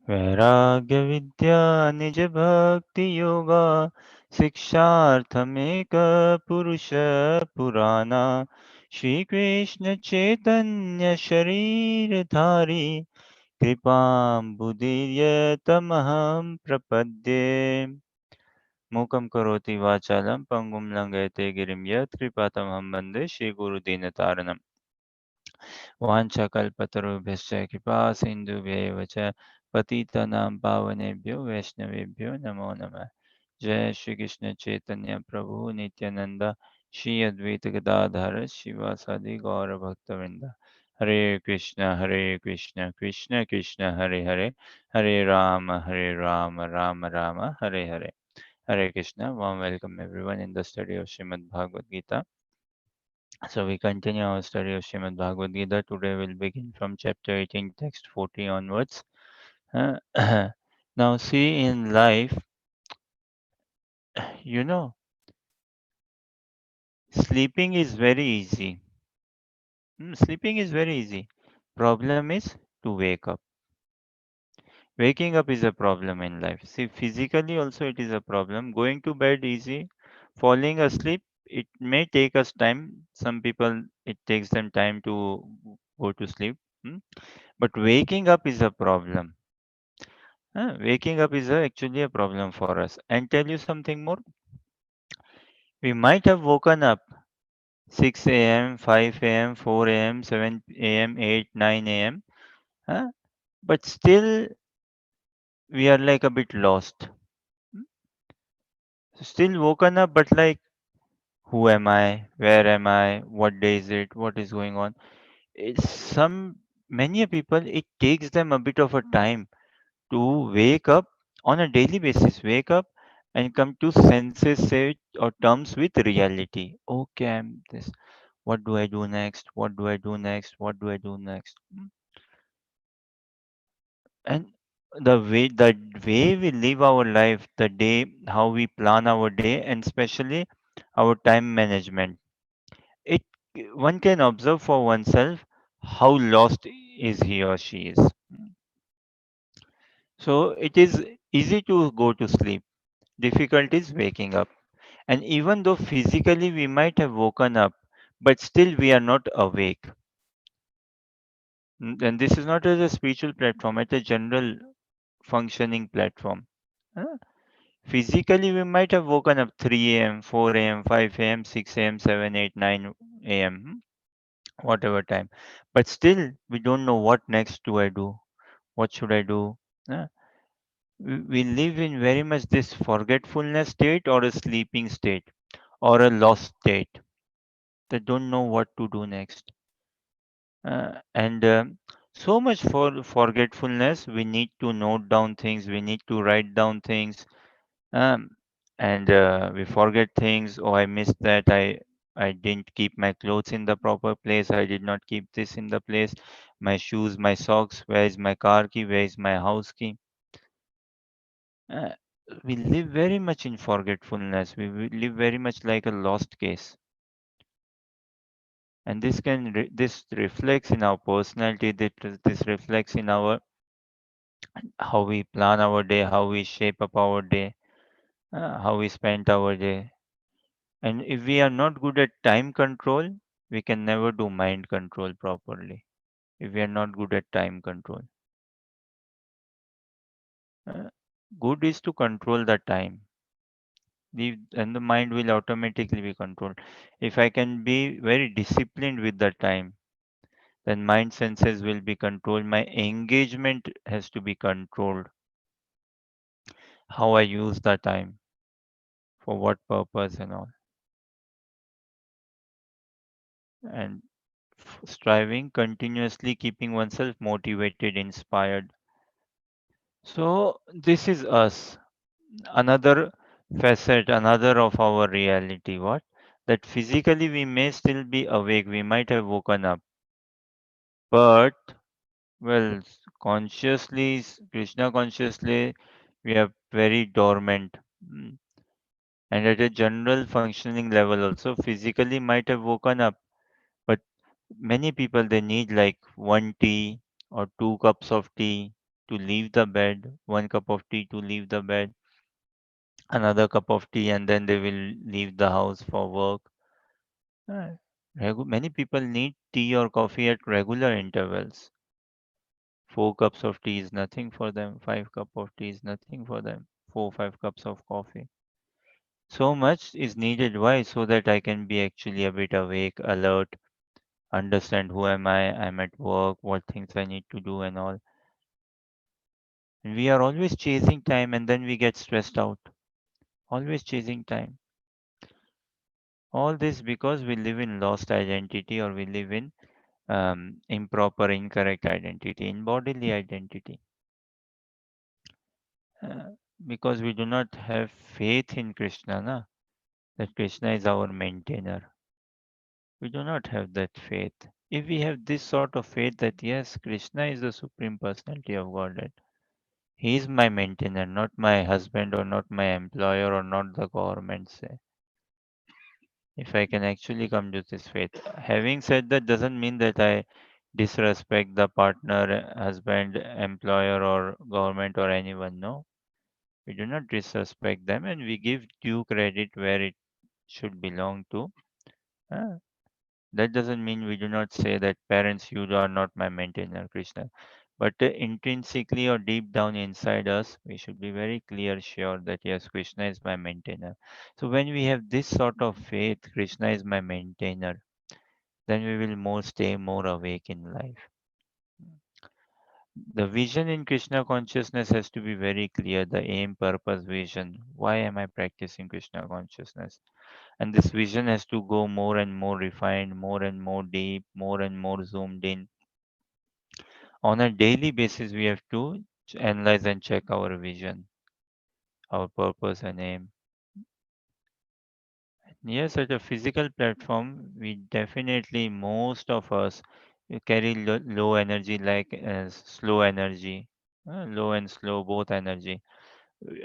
वैराग्य विद्या निज भक्ति योगा शिक्षार्थमेक पुरुष पुराना श्री कृष्ण चैतन्य शरीर धारी कृपाम्बुदीर्यतमहं प्रपद्ये मूकं करोति वाचालं पङ्गुं लङ्घयते गिरिं यत्कृपातमहं वन्दे श्रीगुरुदीनतारणम् वाञ्छाकल्पतरुभ्यश्च कृपासिन्धुभ्येव च पतितानां पावनेभ्यो वैष्णवेभ्यो नमो नमः। जय श्री कृष्ण चैतन्य प्रभु नित्यानंद श्री अद्वैत गदाधर शिवासादि गौर भक्तवृंद। हरे कृष्ण कृष्ण कृष्ण हरे हरे, हरे Ram Ram Ram Hare Hare. Hare Krishna, warm welcome everyone in the study of Srimad Bhagavad Gita. So we continue our study of Srimad Bhagavad Gita. Today we'll begin from chapter 18, text 40 onwards. Uh, now see, in life, you know, sleeping is very easy. Sleeping is very easy. Problem is to wake up. Waking up is a problem in life. See, physically also it is a problem. Going to bed easy. Falling asleep, it may take us time. Some people, it takes them time to go to sleep. Hmm? But waking up is a problem. Waking up is actually a problem for us. And tell you something more. We might have woken up 6 a.m., 5 a.m., 4 a.m., 7 a.m., 8, 9 a.m. Huh? But still, we are like a bit lost. Hmm? Still woken up, but like, who am I? Where am I? What day is it? What is going on? It's many people, it takes them a bit of a time to wake up on a daily basis, wake up and come to senses, say, or terms with reality. Okay, I'm this. What do I do next? What do I do next? What do I do next? And the way we live our life, the day, how we plan our day, and especially our time management, it one can observe for oneself how lost is he or she is. So it is easy to go to sleep. Difficult is waking up. And even though physically we might have woken up, but still we are not awake. And this is not as a spiritual platform, it's a general functioning platform. Huh? Physically, we might have woken up 3 a.m., 4 a.m., 5 a.m., 6 a.m., 7, 8, 9 a.m., whatever time. But still, we don't know what next do I do? What should I do? Huh? We live in very much this forgetfulness state or a sleeping state or a lost state that don't know what to do next. And so much for forgetfulness. We need to note down things. We need to write down things. Um, and we forget things. Oh, I missed that. I didn't keep my clothes in the proper place. I did not keep this in the place. My shoes, my socks. Where is my car key? Where is my house key? Uh, we live very much in forgetfulness. We live very much like a lost case. And this reflects in our personality. This reflects in our how we plan our day, how we shape up our day, how we spend our day. And if we are not good at time control, we can never do mind control properly. If we are not good at time control, uh, good is to control the time. And the mind will automatically be controlled. If I can be very disciplined with the time, then mind senses will be controlled. My engagement has to be controlled. How I use the time, for what purpose, and all. And striving continuously, keeping oneself motivated, inspired. So this is us, another facet, another of our reality. What? That physically we may still be awake, we might have woken up, but well, consciously, Krishna consciously, we are very dormant. Mm. And at a general functioning level also, physically might have woken up, but many people, they need like one tea or two cups of tea to leave the bed, one cup of tea to leave the bed, another cup of tea, and then they will leave the house for work. Uh, Many people need tea or coffee at regular intervals. 4 cups of tea is nothing for them. 5 cup of tea is nothing for them. 4, 5 cups of coffee. So much is needed. Why? So that I can be actually a bit awake, alert, understand who am I, I'm at work, what things I need to do, and all. And we are always chasing time and then we get stressed out. Always chasing time. All this because we live in lost identity or we live in improper, incorrect identity, in bodily identity. Uh, because we do not have faith in Krishna, na? That Krishna is our maintainer. We do not have that faith. If we have this sort of faith that yes, Krishna is the Supreme Personality of Godhead, He is my maintainer, not my husband or not my employer or not the government, say. If I can actually come to this faith. Having said that, doesn't mean that I disrespect the partner, husband, employer, or government or anyone. No, we do not disrespect them and we give due credit where it should belong to. Uh, That doesn't mean we do not say that parents, you are not my maintainer, Krishna. But intrinsically or deep down inside us, we should be very clear, sure that yes, Krishna is my maintainer. So when we have this sort of faith, Krishna is my maintainer, then we will more stay more awake in life. The vision in Krishna consciousness has to be very clear. The aim, purpose, vision. Why am I practicing Krishna consciousness? And this vision has to go more and more refined, more and more deep, more and more zoomed in. On a daily basis, we have to analyze and check our vision, our purpose and aim. Yes, at a physical platform, we definitely, most of us carry low energy, like slow energy, low and slow, both energy.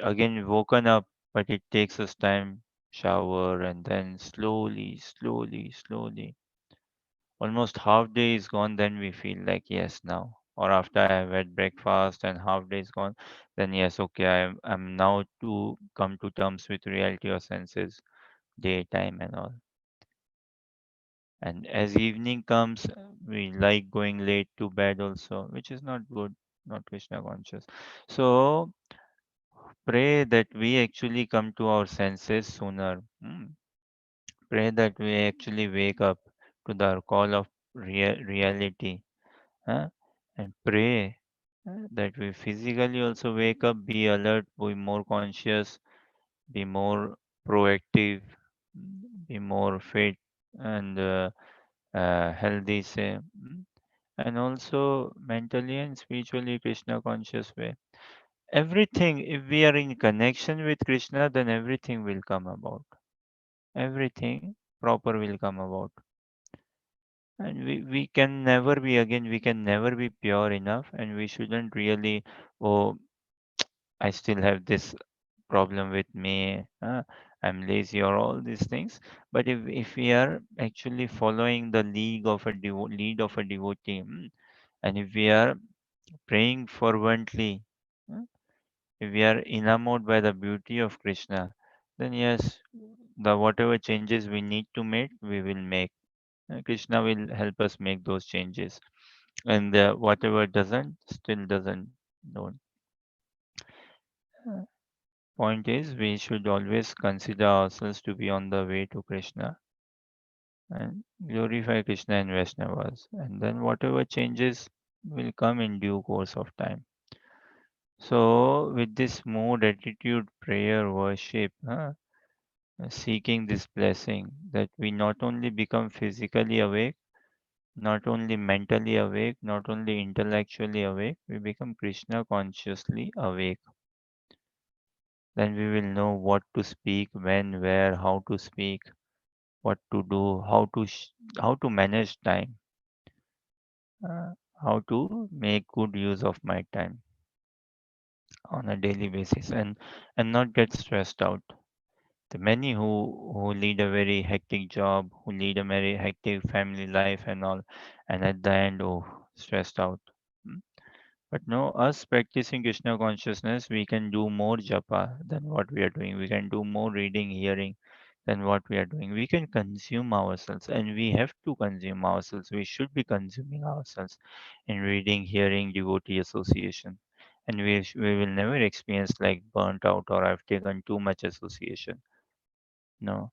Again, woken up, but it takes us time, shower, and then slowly. Almost half day is gone, then we feel like yes now. Or after I have had breakfast and half day is gone, then yes, okay, I'm now to come to terms with reality or senses, daytime and all. And as evening comes, we like going late to bed also, which is not good, not Krishna conscious. So pray that we actually come to our senses sooner. Pray that we actually wake up to the call of reality. Huh? And pray that we physically also wake up, be alert, be more conscious, be more proactive, be more fit and healthy, say, and also mentally and spiritually Krishna conscious way. Everything, if we are in connection with Krishna, then everything will come about. Everything proper will come about. And we can never be, again, we can never be pure enough, and we shouldn't really, oh, I still have this problem with me, I'm lazy, or all these things. But if we are actually following the lead of a devotee, and if we are praying fervently, uh, if we are enamored by the beauty of Krishna, then yes, the whatever changes we need to make, we will make. Krishna will help us make those changes, and whatever doesn't, still doesn't. Don't. Uh, Point is, we should always consider ourselves to be on the way to Krishna and glorify Krishna and Vaishnavas, and then whatever changes will come in due course of time. So, with this mood, attitude, prayer, worship, seeking this blessing, that we not only become physically awake, not only mentally awake, not only intellectually awake, we become Krishna consciously awake. Then we will know what to speak, when, where, how to speak, what to do, how to manage time, uh, how to make good use of my time on a daily basis, and not get stressed out. The many who lead a very hectic job, who lead a very hectic family life and all, and at the end, oh, stressed out. Mm. But no, us practicing Krishna consciousness, we can do more japa than what we are doing. We can do more reading, hearing than what we are doing. We can consume ourselves, and we have to consume ourselves. We should be consuming ourselves in reading, hearing, devotee association. And we will never experience like burnt out or I've taken too much association. No,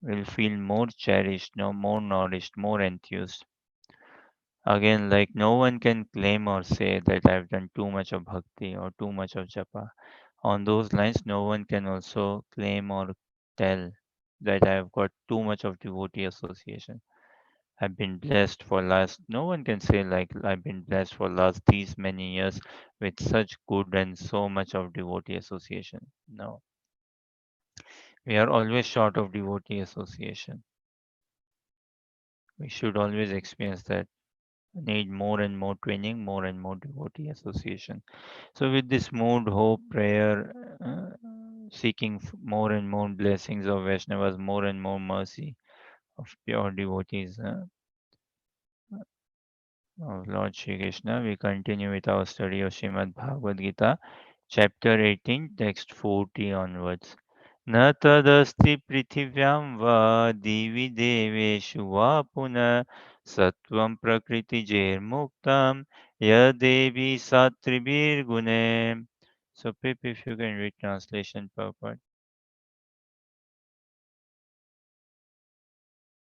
we'll feel more cherished, no, more nourished, more enthused. Again, like no one can claim or say that I've done too much of bhakti or too much of japa. On those lines, no one can also claim or tell that I've got too much of devotee association. I've been blessed for last. No one can say like I've been blessed for last these many years with such good and so much of devotee association. No, we are always short of devotee association. We should always experience that. Need more and more training, more and more devotee association. So, with this mood, hope, prayer, seeking more and more blessings of Vaishnavas, more and more mercy of pure devotees of Lord Shri Krishna, we continue with our study of Srimad Bhagavad Gita, chapter 18, text 40 onwards. न तदस्ति पृथिव्यां वा दिवि देवेषु वा पुनः सत्त्वं प्रकृतिजैर्मुक्तं यदेवी सात्रिभिर्गुणे. So Pip, if you can read translation purport,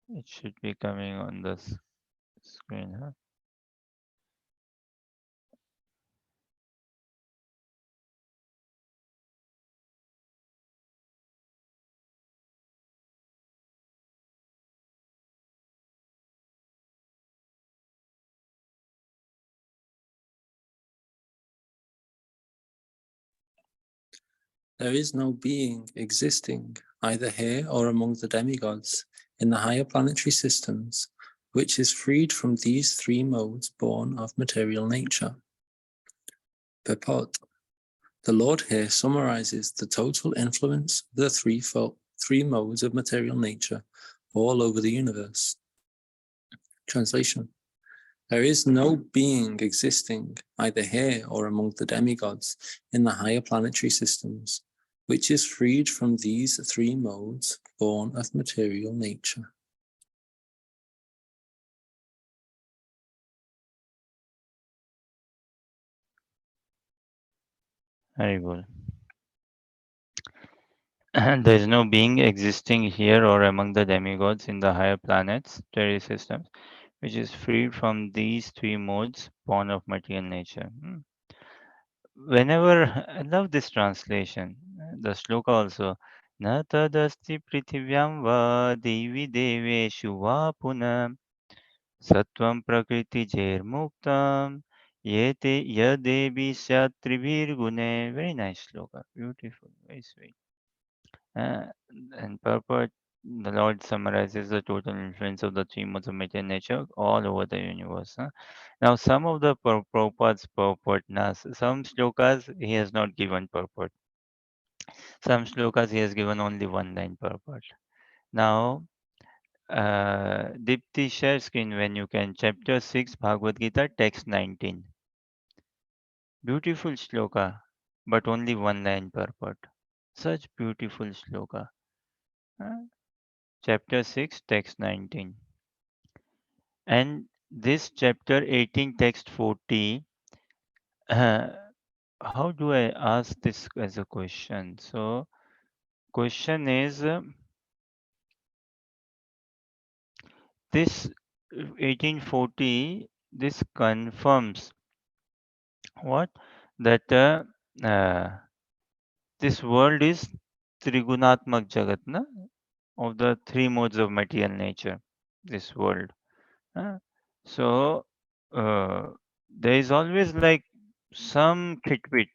it should be coming on the screen. Huh? There is no being existing, either here or among the demigods, in the higher planetary systems, which is freed from these three modes born of material nature. Purport. The Lord here summarizes the total influence of the three modes of material nature all over the universe. Translation. There is no being existing, either here or among the demigods, in the higher planetary systems, which is freed from these three modes born of material nature. Haribol. There is no being existing here or among the demigods in the higher planets, terrestrial systems, which is freed from these three modes born of material nature. Whenever I love this translation, the shloka also. Na tadasti prithivyam va devi deveshu va punam sattvam prakriti jairmuktam yete yadevi satrivir gune. Very nice shloka. Beautiful. Very sweet. Uh, and purport, the Lord summarizes the total influence of the three modes of material nature all over the universe. Now, some of the Prabhupada's purport, some shlokas he has not given purport. Some shlokas he has given only one line purport. Now, Dipti, share screen when you can. Chapter 6, Bhagavad Gita, text 19. Beautiful shloka, but only one line purport. Such beautiful shloka. Uh, Chapter 6, text 19. And this chapter 18, text 40, uh, how do I ask this as a question? So, question is this 1840, this confirms what? That this world is Trigunatmak Jagat, na? Of the three modes of material nature, this world. Huh? So, uh, there is always like some kitbit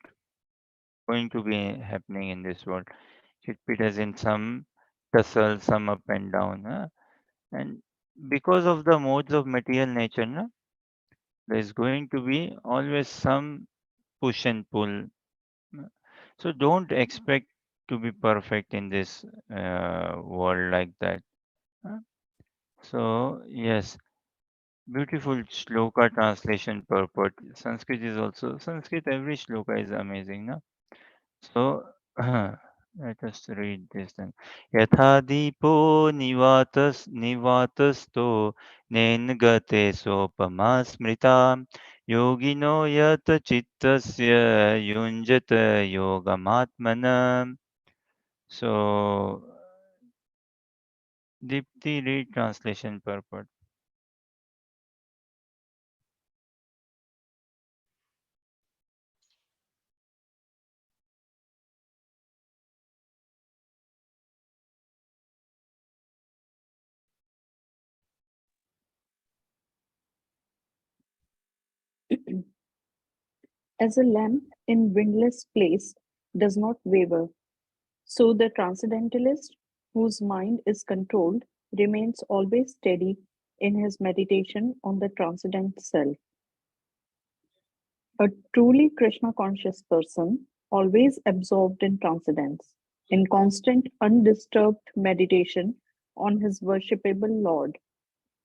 going to be happening in this world. Kitbit as in some tussle, some up and down. And because of the modes of material nature, there is going to be always some push and pull. uh. So don't expect to be perfect in this world like that. uh. So yes, Beautiful shloka translation purport. Sanskrit is also Sanskrit. Every shloka is amazing, no? So let us read this then. Yatha dipo nivatasto nengate sopama smrita yogino yata chittasya yunjata yogamatmana. So Deepti read translation purport. As a lamp in windless place does not waver, so the transcendentalist, whose mind is controlled, remains always steady in his meditation on the transcendent self. A truly Krishna conscious person, always absorbed in transcendence, in constant undisturbed meditation on his worshipable Lord,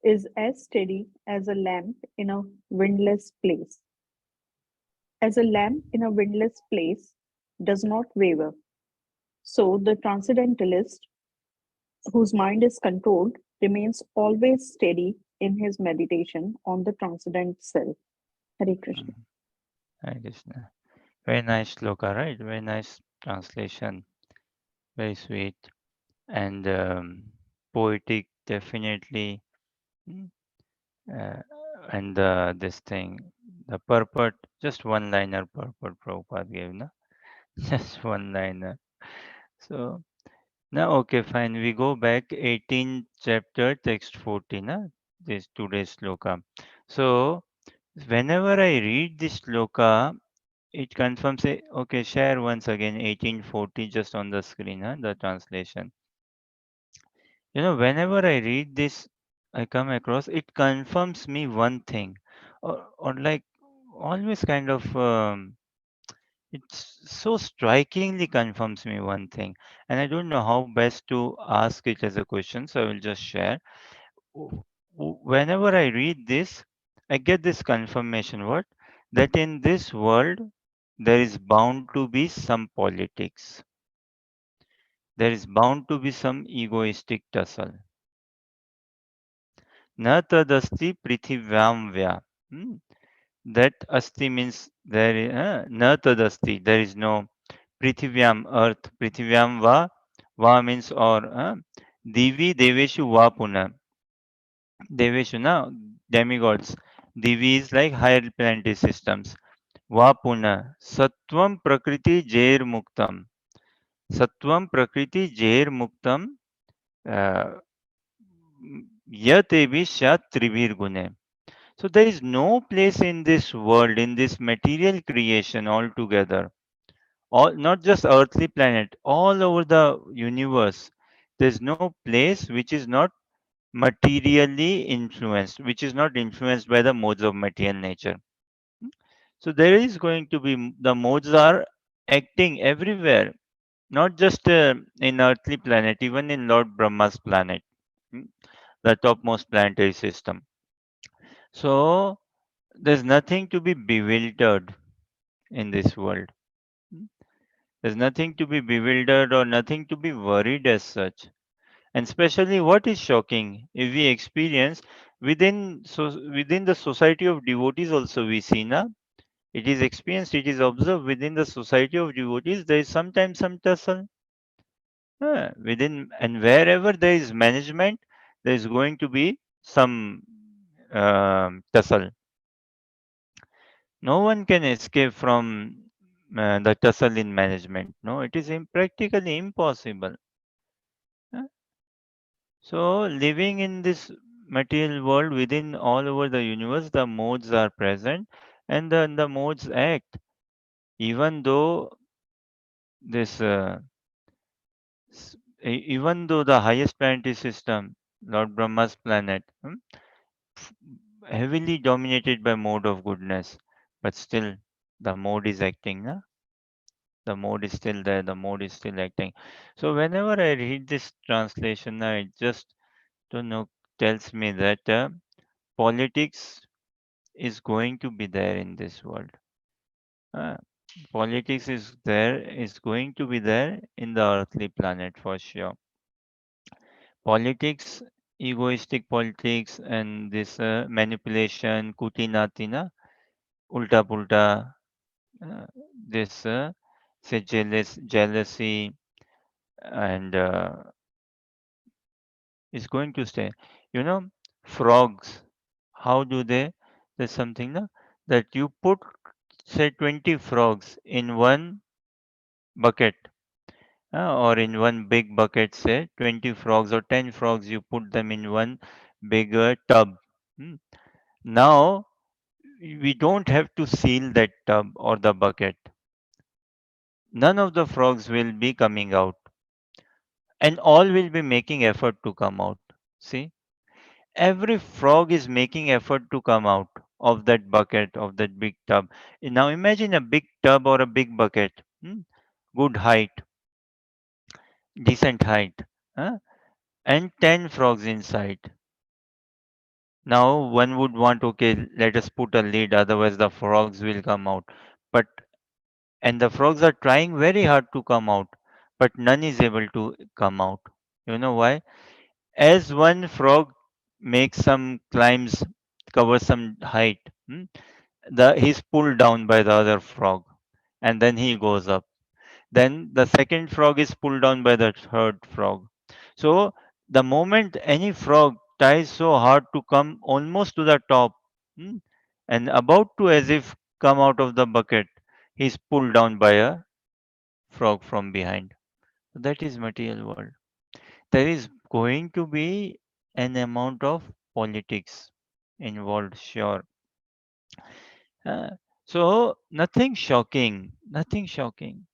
is as steady as a lamp in a windless place. As a lamp in a windless place does not waver, so the transcendentalist, whose mind is controlled, remains always steady in his meditation on the transcendent self. Hare Krishna. Mm, Hare Krishna. Very nice shloka, right? Very nice translation. Very sweet and poetic, definitely. Mm, Uh, and this thing, the purport, just one liner purport Prabhupada gave, no? Just one liner. So now, okay, fine. We go back 18th chapter, text 14, this today's sloka. So whenever I read this sloka, it confirms, okay, share once again 1840 just on the screen, the translation. Whenever I read this, I come across, it confirms me one thing, or like always kind of, it so strikingly confirms me one thing. And I don't know how best to ask it as a question, so I will just share. Whenever I read this, I get this confirmation what? That in this world, there is bound to be some politics. There is bound to be some egoistic tussle. Na tadasti prithivyam vya. Hmm. That asti means there is na tadasti. There is no prithivyam earth. Prithivyam va means or divi deveshu va puna. Deveshu na demigods. Divi is like higher planetary systems. Va puna. Sattvam prakriti jair muktam. Sattvam prakriti jair muktam. Uh, Yatevi shat trivir gune. So there is no place in this world, in this material creation altogether, all not just earthly planet, all over the universe. There's no place which is not materially influenced, which is not influenced by the modes of material nature. So there is going to be the modes are acting everywhere, not just in earthly planet, even in Lord Brahma's planet, mm, the topmost planetary system. So there's nothing to be bewildered in this world. Mm. There's nothing to be bewildered or nothing to be worried as such. And especially what is shocking, if we experience within the society of devotees also we see na, it is experienced, it is observed within the society of devotees, there is sometimes some tussle. Within and wherever there is management, there is going to be some tussle. No one can escape from the tussle in management. No, it is practically impossible. Uh, So, living in this material world within all over the universe, the modes are present and the modes act. Even though this, even though the highest planetary system, Lord Brahma's planet, f- heavily dominated by mode of goodness, but still the mode is acting. The mode is still there, the mode is still acting. So whenever I read this translation, I just don't know, tells me that politics is going to be there in this world. Uh, Politics is going to be there in the earthly planet for sure. Politics, egoistic politics, and this manipulation, kutinatina, ulta pulta, uh, this say jealousy, and is going to stay. You know, frogs. How do they? There's something na, that you put say 20 frogs in one bucket, or in one big bucket, say 20 frogs or 10 frogs, you put them in one bigger tub. Hmm. Now we don't have to seal that tub or the bucket. None of the frogs will be coming out, and all will be making effort to come out. See, every frog is making effort to come out of that bucket, of that big tub. Now imagine a big tub or a big bucket, good height, decent height, huh? And 10 frogs inside. Now one would want, okay, let us put a lid, otherwise the frogs will come out. But and the frogs are trying very hard to come out, but none is able to come out. You know why? As one frog makes some climbs, covers some height, he's pulled down by the other frog, and then he goes up. Then the second frog is pulled down by the third frog. So the moment any frog tries so hard to come almost to the top, hmm, and about to as if come out of the bucket, he's pulled down by a frog from behind. So that is material world. There is going to be an amount of politics involved, sure. Uh, so nothing shocking, nothing shocking.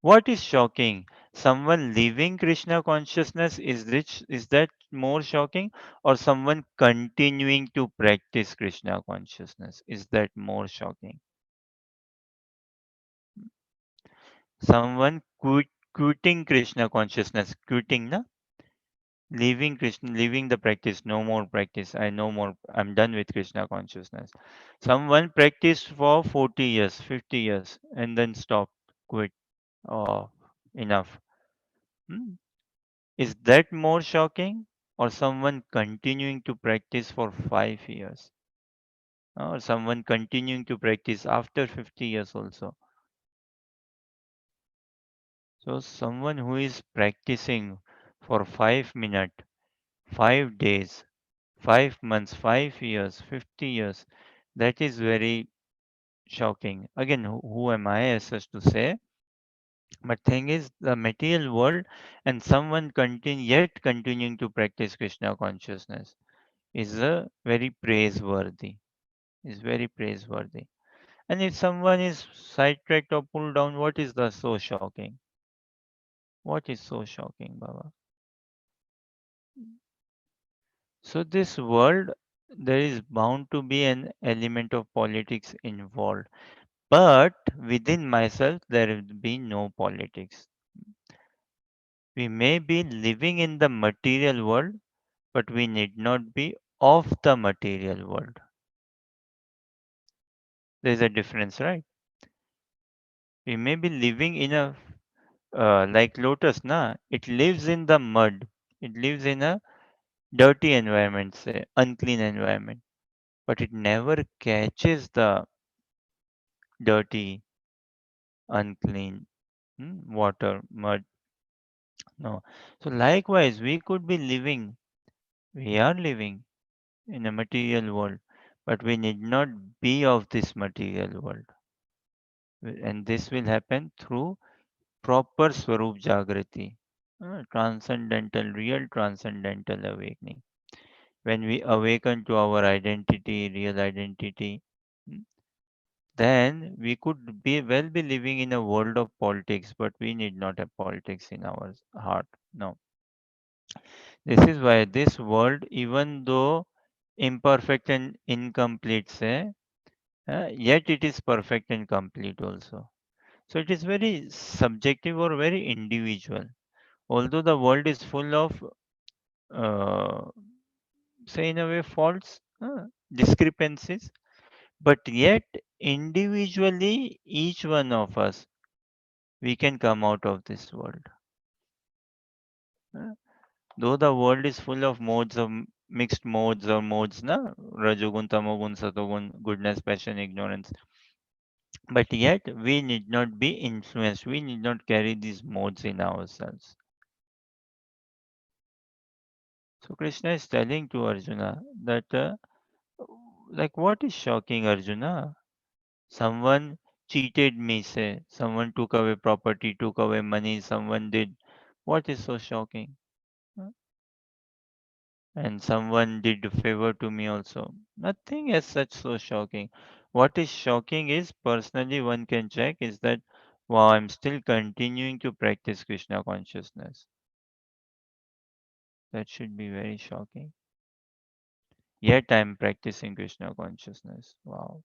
What is shocking? Someone leaving Krishna consciousness, is that more shocking, or someone continuing to practice Krishna consciousness? Is that more shocking? Someone quitting Krishna consciousness, quitting na, leaving Krishna, leaving the practice, no more practice. I no more. I'm done with Krishna consciousness. Someone practiced for 40 years, 50 years, and then stopped, quit. Oh, enough. Hmm? Is that more shocking? Or someone continuing to practice for 5 years? Or someone continuing to practice after 50 years also? So, someone who is practicing for 5 minutes, 5 days, 5 months, 5 years, 50 years, that is very shocking. Again, who am I as such to say? But thing is, the material world and someone yet continuing to practice Krishna consciousness is a very praiseworthy. Is very praiseworthy. And if someone is sidetracked or pulled down, what is the so shocking? What is so shocking, Baba? So this world, there is bound to be an element of politics involved. But within myself, there will be no politics. We may be living in the material world, but we need not be of the material world. There's a difference, right? We may be living in a like lotus, na, it lives in the mud. It lives in a dirty environment, say unclean environment, but it never catches the dirty, unclean water, mud. No. So likewise, we could be living, we are living in a material world, but we need not be of this material world. And this will happen through proper Swarup Jagrati, transcendental, real transcendental awakening. When we awaken to our identity, real identity, mm, then we could be living in a world of politics, but we need not have politics in our heart. No. This is why this world, even though imperfect and incomplete, say, yet it is perfect and complete also. So it is very subjective or very individual. Although the world is full of, uh, say in a way, faults, discrepancies, but yet individually, each one of us, we can come out of this world. Uh, Though the world is full of modes of mixed modes or modes, na rajogun, tamogun, satogun, goodness, passion, ignorance, but yet we need not be influenced. We need not carry these modes in ourselves. So Krishna is telling to Arjuna that, like, what is shocking, Arjuna? Someone cheated me, say, someone took away property, took away money, someone did. What is so shocking? Huh? And someone did a favor to me also. Nothing as such so shocking. What is shocking is, personally, one can check is that, wow, I'm still continuing to practice Krishna consciousness. That should be very shocking. Yet I'm practicing Krishna consciousness. Wow.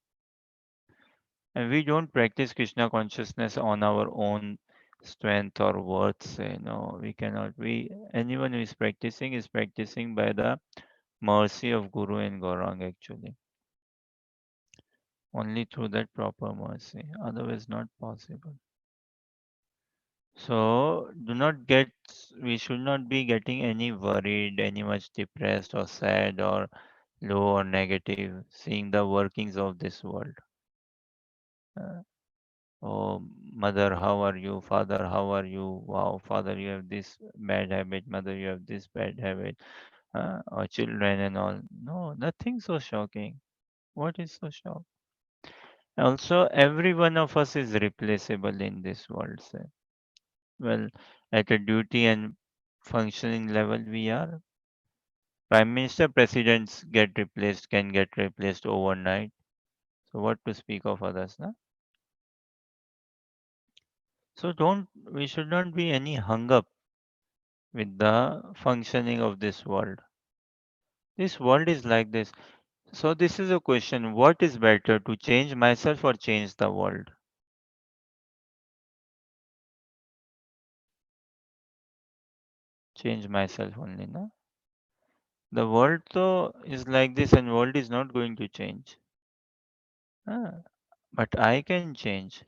And we don't practice Krishna consciousness on our own strength or worth. Say no, we cannot. We anyone who is practicing by the mercy of Guru and Gaurang actually. Only through that proper mercy. Otherwise not possible. So do not get we should not be getting any worried, any much depressed or sad or low or negative, seeing the workings of this world. Uh, Oh, mother, how are you? Father, how are you? Wow, father, you have this bad habit. Mother, you have this bad habit. Or children and all. No, nothing so shocking. What is so shocking? Also, every one of us is replaceable in this world. Say. Well, at a duty and functioning level, we are. Prime Minister, presidents get replaced, can get replaced overnight. So, what to speak of others, na? So, we should not be any hung up with the functioning of this world. This world is like this. So, this is a question, what is better, to change myself or change the world? Change myself only, no? The world though is like this and world is not going to change. Ah, but I can change.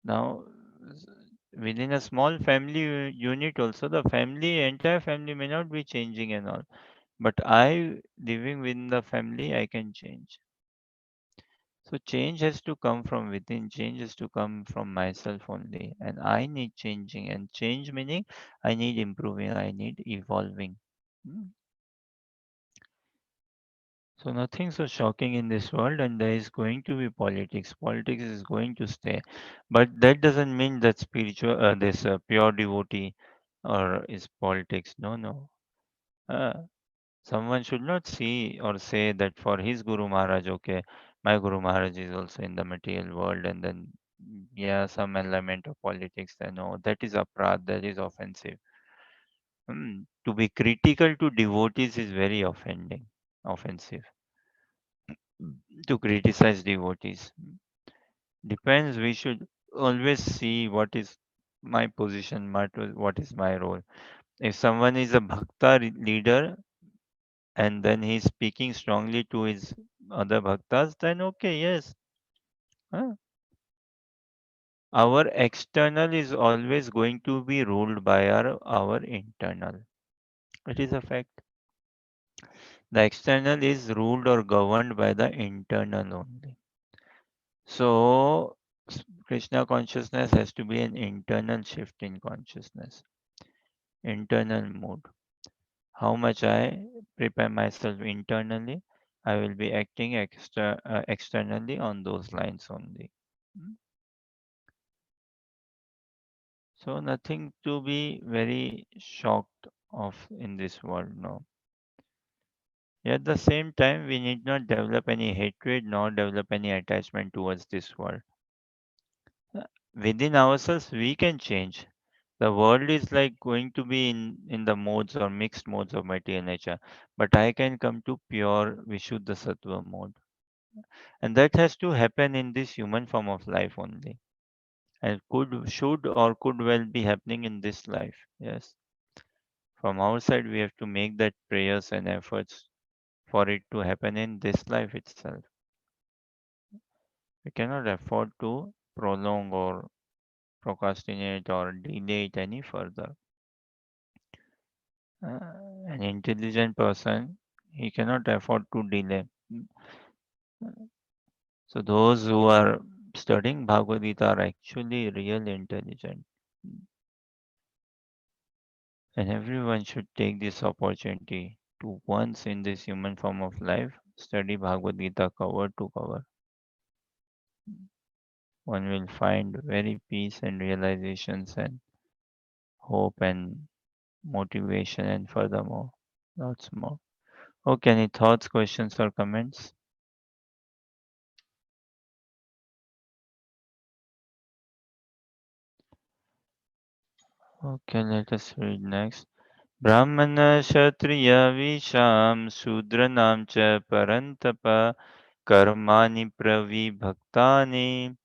Now, s- within a small family unit also, the entire family may not be changing and all. But I, living within the family, I can change. So change has to come from within. Change has to come from myself only. And I need changing. And change meaning I need improving. I need evolving. Hmm. So nothing so shocking in this world, and there is going to be politics. Politics is going to stay, but that doesn't mean that this pure devotee, or is politics. No, no. Uh, Someone should not see or say that for his Guru Maharaj, okay, my Guru Maharaj is also in the material world, and then, yeah, some element of politics. Then, no, that is aparad, that is offensive. To be critical to devotees is very offensive. To criticize devotees depends. We should always see what is my position, what is my role. If someone is a leader and then he's speaking strongly to his other bhaktas, then okay, yes. Huh? Our external is always going to be ruled by our internal. It is a fact. The external is ruled or governed by the internal only. So, Krishna consciousness has to be an internal shift in consciousness, internal mood. How much I prepare myself internally, I will be acting externally on those lines only. Mm. So nothing to be very shocked of in this world, no. At the same time, we need not develop any hatred nor develop any attachment towards this world. Uh, Within ourselves, we can change. The world is like going to be in the modes or mixed modes of material nature, but I can come to pure Vishuddha Sattva mode. And that has to happen in this human form of life only. And should, or could well be happening in this life. Yes. From our side, we have to make that prayers and efforts for it to happen in this life itself. We cannot afford to prolong or procrastinate or delay it any further. An intelligent person, he cannot afford to delay. So those who are studying Bhagavad Gita are actually really intelligent. And everyone should take this opportunity to once in this human form of life study Bhagavad Gita cover to cover. One will find very peace and realizations and hope and motivation and furthermore lots more. Okay, any thoughts, questions or comments? Okay, let us read next. Brahmana Kshatriya Visham Shudranam cha Parantapa Karmani Pravibhaktani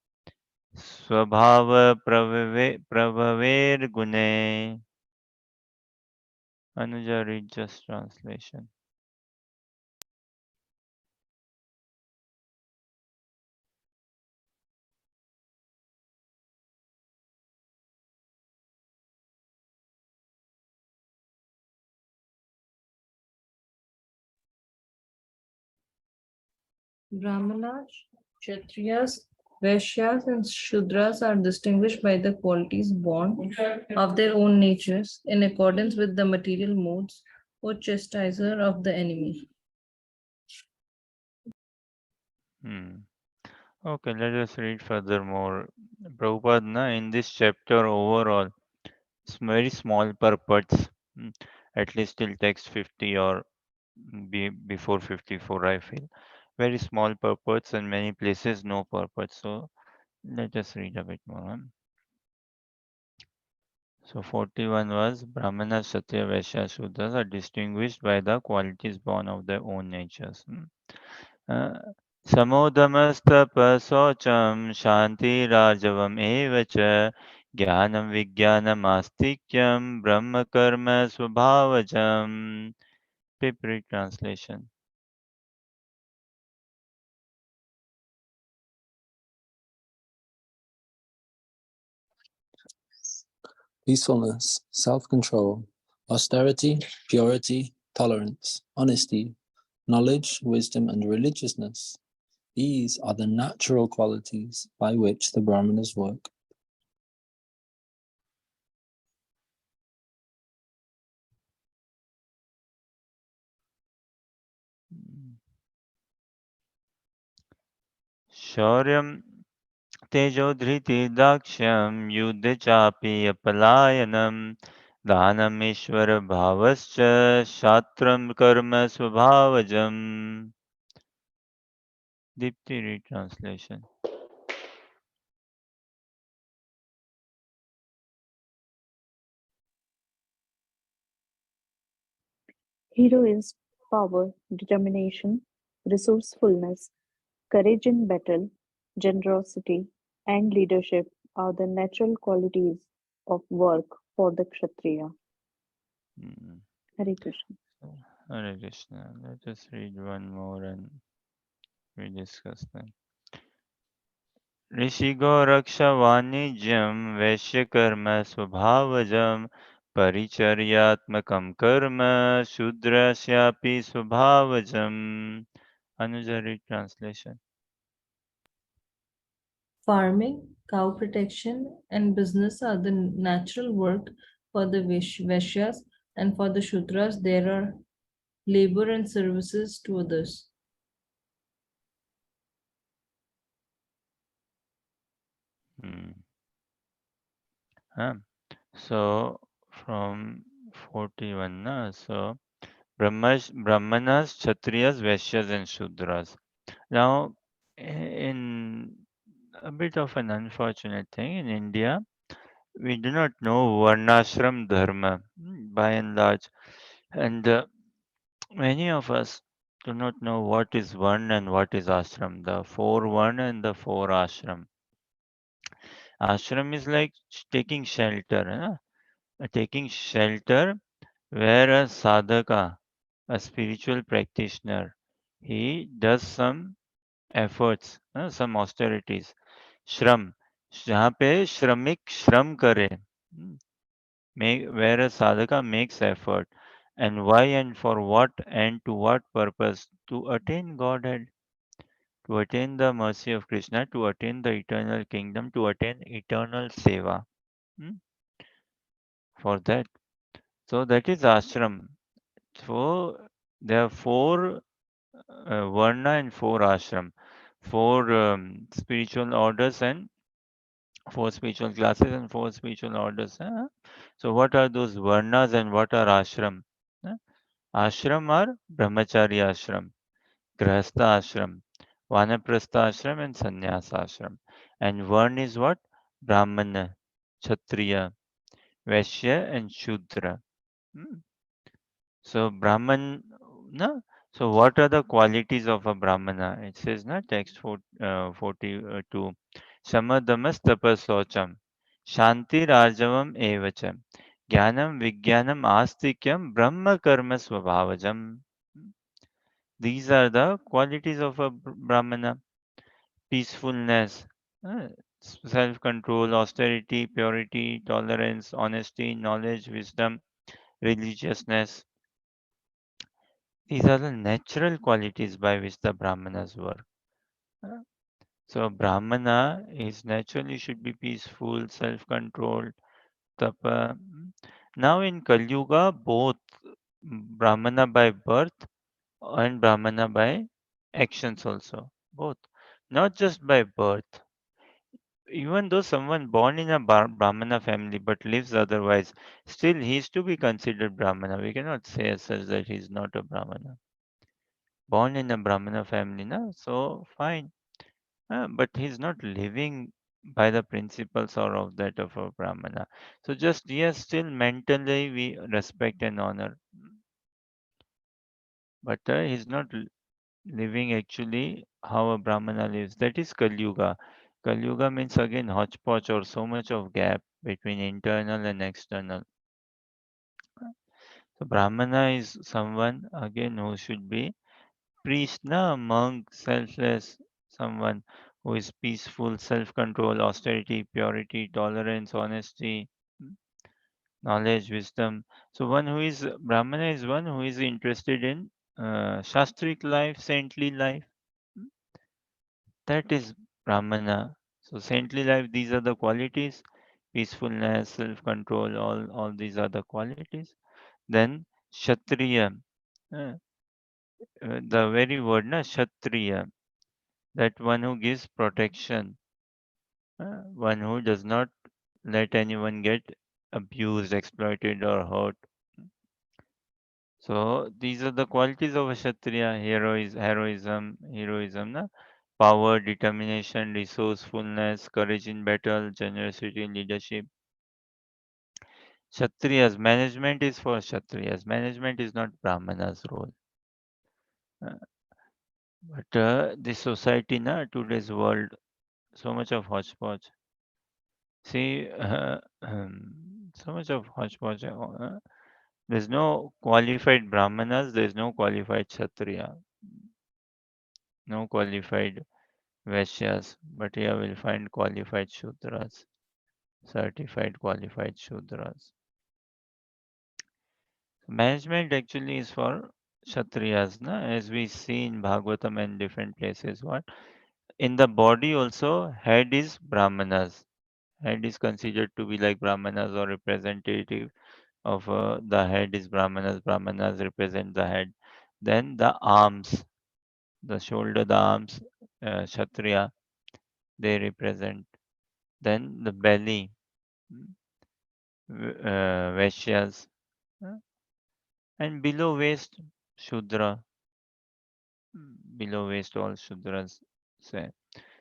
Swabhava Prabhaver Gune. Anuja, read just translation. Brahmanas, Kshatriyas, Vaishyas, and Shudras are distinguished by the qualities born of their own natures in accordance with the material modes or chastiser of the enemy. Hmm. Okay, let us read furthermore. Prabhupada, in this chapter overall, it's very small purports, at least till text 50 or before 54, I feel. Very small purports and many places no purport. So let us read a bit more. So 41 was Brahmana, Kshatriya, Vaishya, Shudras are distinguished by the qualities born of their own natures. Uh, समोदमस्तपशौचं शान्तिराजवम् एव च ज्ञानं विज्ञानमास्तिक्यं ब्रह्मकर्म स्वभावजम्. Pipri translation. Peacefulness, self-control, austerity, purity, tolerance, honesty, knowledge, wisdom, and religiousness. These are the natural qualities by which the Brahmanas work. शौर्यं तेजोधृतिदाक्ष्यं युद्धे चापि अपलायनं दानमीश्वरभावश्च शास्त्रं कर्म स्वभावजम्. Dipti, read translation. Hero is power, determination, resourcefulness, courage in battle, generosity, and leadership are the natural qualities of work for the Kshatriya. Mm. Hare Krishna. Hare Krishna. Let us read one more and we discuss them. ऋषिगो रक्ष वाणिज्यं वैश्यकर्म स्वभावजं परिचर्यात्मकं कर्म शूद्रस्यापि स्वभावजम्. Anuja, read translation. Farming, cow protection, and business are the natural work for the Vaishyas, and for the Shudras, there are labor and services to others. Hmm. Huh. So from 41, so Brahmanas, Kshatriyas, Vaishyas, and Shudras. Now, in a bit of an unfortunate thing in India, we do not know Varnashram Dharma by and large, and many of us do not know what is Varna and what is Ashram, the four Varna and the four Ashram. Ashram is like taking shelter, taking shelter where a sadhaka, a spiritual practitioner, he does some efforts, some austerities. श्रम, जहाँ पे श्रमिक श्रम करे, where a sadhaka makes effort. And why and for what and to what purpose? To attain Godhead, to attain the mercy of Krishna, to attain the eternal kingdom, to attain eternal seva. hmm, For that. So that is ashram. So there are four varna and four ashram, four spiritual orders and four spiritual classes and four spiritual orders. So what are those varnas and what are ashram? Uh, Ashram are brahmacharya ashram, grahastha ashram, vanaprastha ashram and sannyasa ashram. And varn is what? Brahmana, kshatriya, vaishya and shudra. Hmm. So Brahman, no? So what are the qualities of a Brahmana? It says, na, text 42. Samadamas tapasocham, Shanti Rajavam evacham, Jnanam Vijnanam Astikyam, Brahma Karma Swabhavajam. These are the qualities of a Brahmana. Peacefulness, self control, austerity, purity, tolerance, honesty, knowledge, wisdom, religiousness. These are the natural qualities by which the Brahmanas work. Uh, So Brahmana is naturally should be peaceful, self-controlled, tapa. Now in Kali Yuga, both Brahmana by birth and Brahmana by actions also. Both. Not just by birth. Even though someone born in a Brahmana family but lives otherwise, still he is to be considered Brahmana. We cannot say as such that he is not a Brahmana. Born in a Brahmana family, na? So fine. But he's not living by the principles or of that of a Brahmana. So just yes, still mentally we respect and honor, but he's not living actually how a Brahmana lives. That is Kali Yuga. Kali Yuga means again hodgepodge or so much of gap between internal and external. So Brahmana is someone again who should be priest, na, monk, selfless, someone who is peaceful, self-control, austerity, purity, tolerance, honesty, mm, knowledge, wisdom. So one who is Brahmana is one who is interested in shastric life, saintly life. mm, That is Brahmana. So saintly life, these are the qualities. Peacefulness, self-control, all these are the qualities. Then Kshatriya, uh, the very word, na, Kshatriya, that one who gives protection, one who does not let anyone get abused, exploited, or hurt. So these are the qualities of a Kshatriya: heroism, na? Power, determination, resourcefulness, courage in battle, generosity in leadership. Kshatriyas, management is for Kshatriyas. Management is not Brahmana's role. Uh, but this society, na, today's world, so much of hodgepodge. See, so much of hodgepodge. There's no qualified Brahmanas, there's no qualified Kshatriya, no qualified Vaishyas, but here we'll find qualified Shudras, certified qualified Shudras. Management actually is for Kshatriyas, na? As we see in Bhagavatam and different places. What? In the body also, head is Brahmanas. Head is considered to be like Brahmanas or representative of the head is Brahmanas. Brahmanas represent the head. Then the arms, the shoulder, the arms, Kshatriya, they represent. Then the belly, mm, Vaishyas, uh, and below waist, Shudra. Below waist, all Shudras say.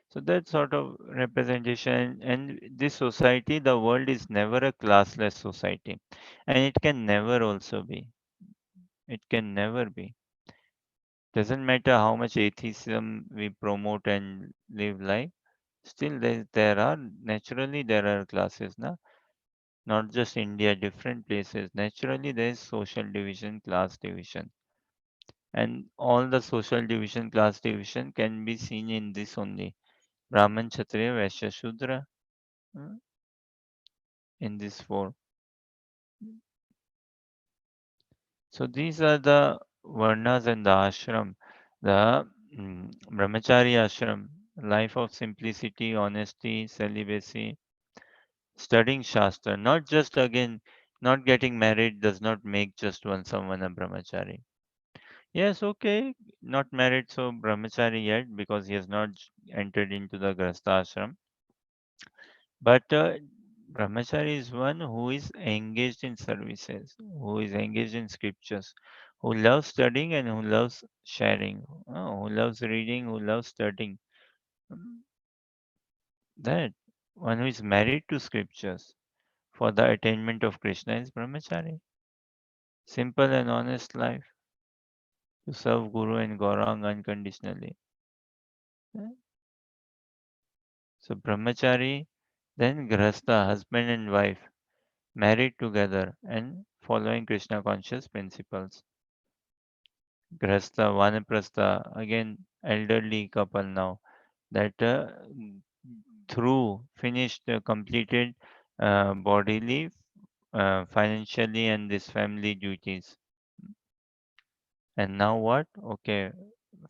So that sort of representation, and this society, the world is never a classless society, and it can never also be. It can never be. Doesn't matter how much atheism we promote and live life, still there are naturally there are classes, na? Not just India, different places. Naturally there is social division, class division. And all the social division, class division can be seen in this only. Brahman, Kshatriya, Vaishya, Shudra, uh, in these four. So these are the varnas and the ashram. The brahmachari ashram, life of simplicity, honesty, celibacy, studying shastra. Not just again, not getting married does not make just one someone a brahmachari. Yes, okay, not married, so brahmachari yet because he has not entered into the grasta ashram. But brahmachari is one who is engaged in services, who is engaged in scriptures, who loves studying and who loves sharing, who loves reading, who loves studying. Mm, That one who is married to scriptures for the attainment of Krishna is brahmachari. Simple and honest life to serve Guru and Gaurang unconditionally. Eh, So brahmachari, then grahastha, husband and wife, married together and following Krishna conscious principles. Grahastha, Vanaprastha, again elderly couple now that through finished, completed bodily, financially, and this family duties. And now what? Okay,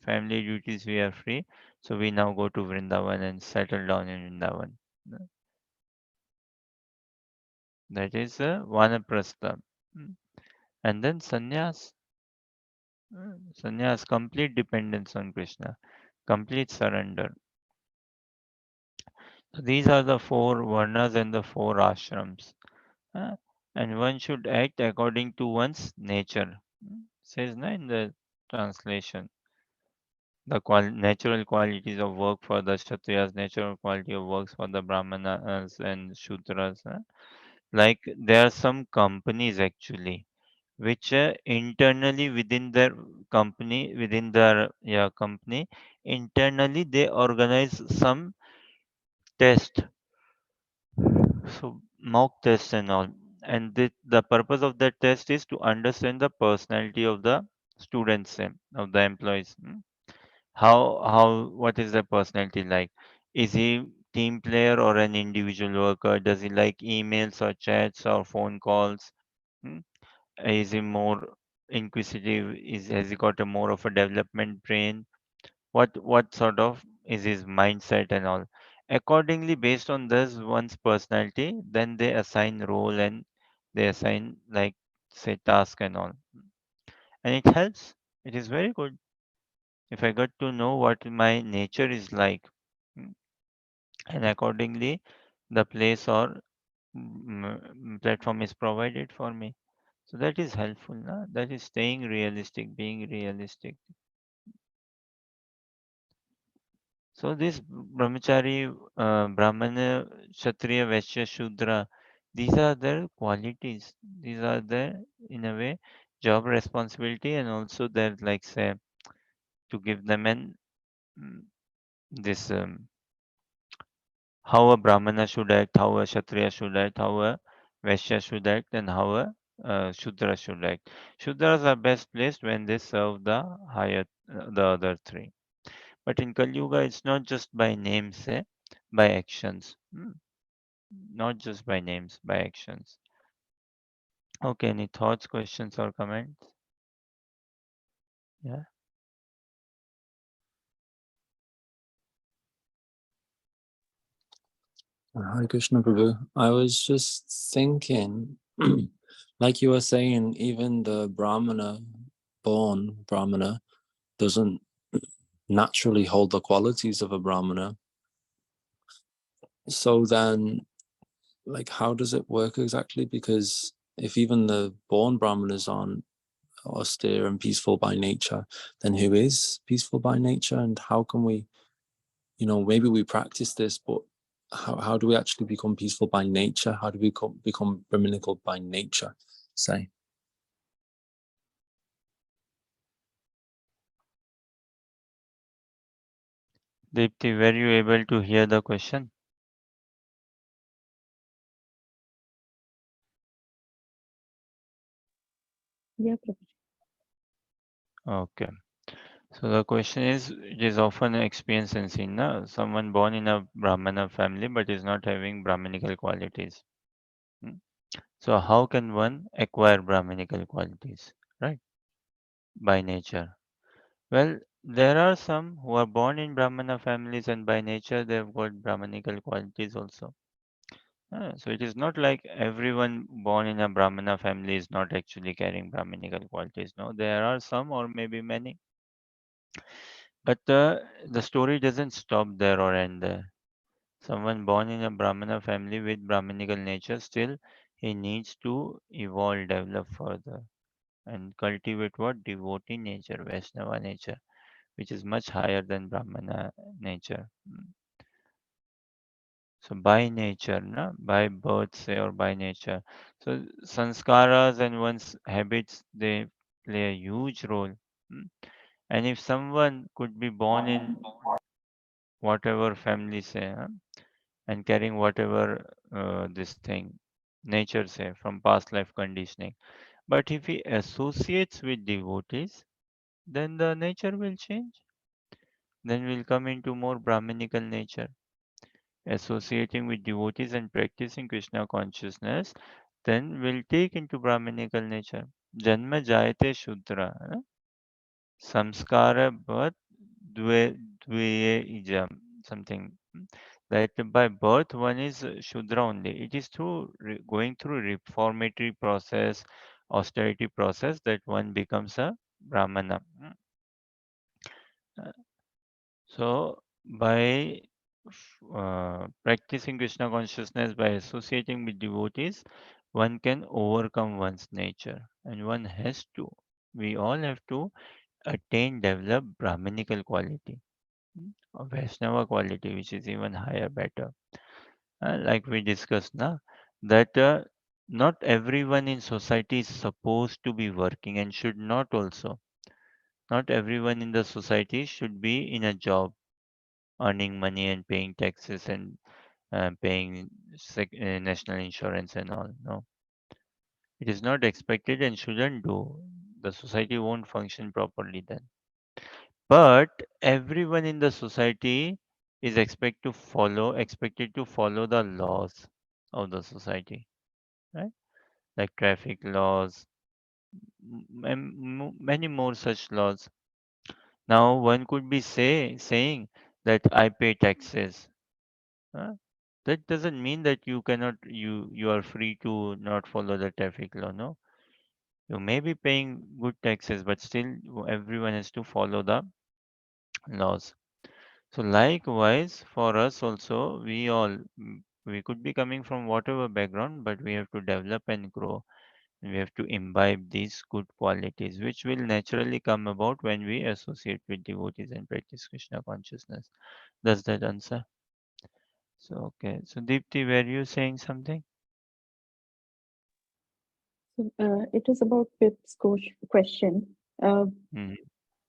family duties we are free, so we now go to Vrindavan and settle down in Vrindavan. That is Vanaprastha. Mm. And then sannyas. Sannyas, complete dependence on Krishna, complete surrender. So these are the four varnas and the four ashrams. Uh, and one should act according to one's nature. Says na in the translation. The natural qualities of work for the Kshatriyas, natural quality of works for the Brahmanas and Shudras. Like there are some companies actually which internally within their company, within their company, internally they organize some test, so mock tests and all. And the purpose of that test is to understand the personality of the students, of the employees. How what is the personality like? Is he team player or an individual worker? Does he like emails or chats or phone calls? Hmm? Is he more inquisitive? Has he got a more of a development brain? What sort of is his mindset and all? Accordingly, based on this one's personality, then they assign role and they assign, like, say, task and all. And it helps. It is very good. If I got to know what my nature is like, mm, and accordingly the place or platform is provided for me. So that is helpful. Na? That is staying realistic, being realistic. So this brahmachari, brahmana, kshatriya, vaishya, shudra, these are their qualities. These are their, in a way, job responsibility, and also their, like, say, to give them an mm, this how a brahmana should act, how a kshatriya should act, how a vaishya should act, and how a shudra should act. Shudras are best placed when they serve the higher, the other three. But in Kali Yuga, it's not just by names, by actions. Not just by names, by actions. Okay, any thoughts, questions, or comments? Yeah. Hare Krishna Prabhu. I was just thinking, like you were saying, even the Brahmana, born Brahmana, doesn't naturally hold the qualities of a Brahmana. So then, like, how does it work exactly? Because if even the born Brahmanas aren't austere and peaceful by nature, then who is peaceful by nature? And how can we, maybe we practice this, but how do we actually become peaceful by nature? How do we become Brahminical by nature, say? Deepti, were you able to hear the question? Yeah, Prabhuji. Okay. So the question is, it is often experienced and seen, na? Someone born in a Brahmana family but is not having Brahminical qualities. Hmm. So how can one acquire Brahminical qualities, right? By nature. Well, there are some who are born in Brahmana families and by nature they have got Brahminical qualities also. So it is not like everyone born in a Brahmana family is not actually carrying Brahminical qualities. No, there are some or maybe many. But the story doesn't stop there or end there. Someone born in a Brahmana family with Brahminical nature, still he needs to evolve, develop further, and cultivate what? Devotee nature, Vaishnava nature, which is much higher than Brahmana nature. So by nature, na? By birth, say, or by nature. So sanskaras and one's habits, they play a huge role. Mm. And if someone could be born in whatever family, say, and carrying whatever this thing, nature, say, from past life conditioning. But if he associates with devotees, then the nature will change. Then we'll come into more Brahminical nature. Associating with devotees and practicing Krishna consciousness, then we'll take into Brahminical nature. Janma jayate Shudra. Samskara bhavat dve ijam. Something. That by birth one is Shudra only. It is through going through reformatory process, austerity process that one becomes a Brahmana. Uh, So by practicing Krishna consciousness, by associating with devotees, one can overcome one's nature, and one has to. We all have to attain, develop Brahminical quality, or Vaishnava quality, which is even higher, better. Like we discussed now, that not everyone in society is supposed to be working and should not also. Not everyone in the society should be in a job, earning money and paying taxes and paying national insurance and all. No, it is not expected and shouldn't do. The society won't function properly then. But everyone in the society is expected to follow the laws of the society, right? Like traffic laws, and many more such laws. Now one could be saying that I pay taxes. Huh? That doesn't mean that you are free to not follow the traffic law. No, you may be paying good taxes, but still everyone has to follow the laws. So likewise, for us also, we could be coming from whatever background, but we have to develop and grow. And we have to imbibe these good qualities, which will naturally come about when we associate with devotees and practice Krishna consciousness. Does that answer? So okay. So Deepti, were you saying something? So, it is about Pip's question. Uh, Mm-hmm.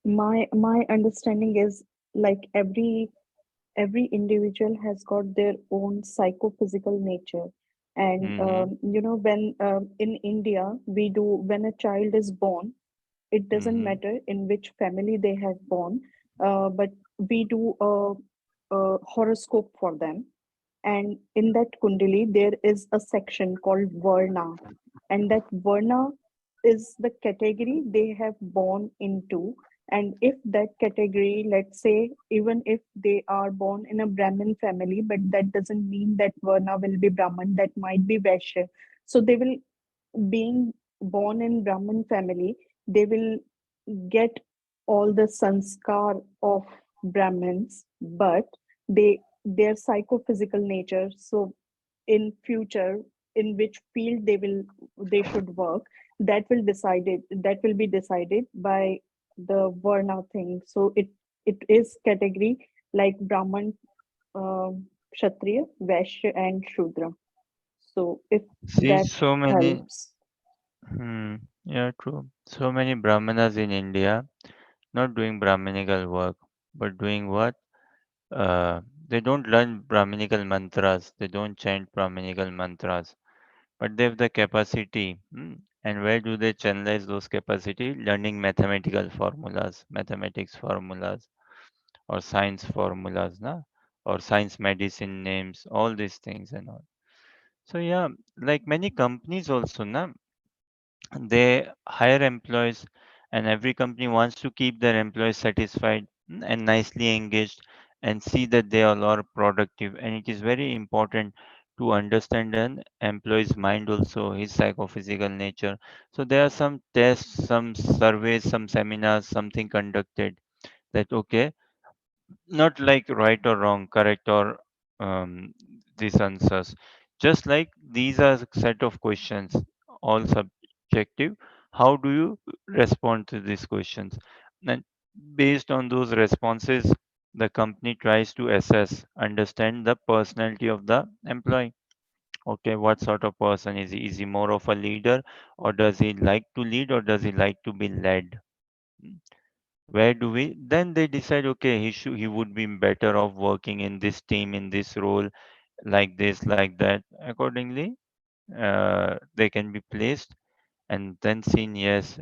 my understanding is like every individual has got their own psychophysical nature, and Mm-hmm. when in India we do, when a child is born, it doesn't Mm-hmm. matter in which family they have born, but we do a horoscope for them, and in that kundali there is a section called varna, and that varna is the category they have born into. And if that category, let's say, even if they are born in a Brahmin family, but that doesn't mean that varna will be Brahman, that might be Vaishya. So they will, being born in Brahmin family, they will get all the sanskar of Brahmins, but their psychophysical nature. So in future, in which field they should work, that will be decided by the Varna thing. So it is category like Brahman, Kshatriya, Vaishya, and Shudra. So if See, that so many. helps. Yeah, true. So many Brahmanas in India not doing Brahminical work, but doing what? They don't learn Brahminical mantras. They don't chant Brahminical mantras, but they have the capacity, And where do they channelize those capacity? Learning mathematical formulas, mathematics formulas, or science formulas, na? Or science medicine names, all these things and all. So yeah, like many companies also, na, they hire employees, and every company wants to keep their employees satisfied, and nicely engaged, and see that they all are productive. And it is very important to understand an employee's mind also, his psychophysical nature. So there are some tests, some surveys, some seminars, something conducted, that okay, not like right or wrong, correct or these answers. Just like these are a set of questions, all subjective. How do you respond to these questions? And based on those responses, the company tries to assess, understand the personality of the employee. Okay, what sort of person is he? Is he more of a leader, or does he like to lead, or does he like to be led? Where do we then they decide, okay, he would be better off working in this team, in this role, like this, like that. Accordingly, they can be placed, and then seen, yes,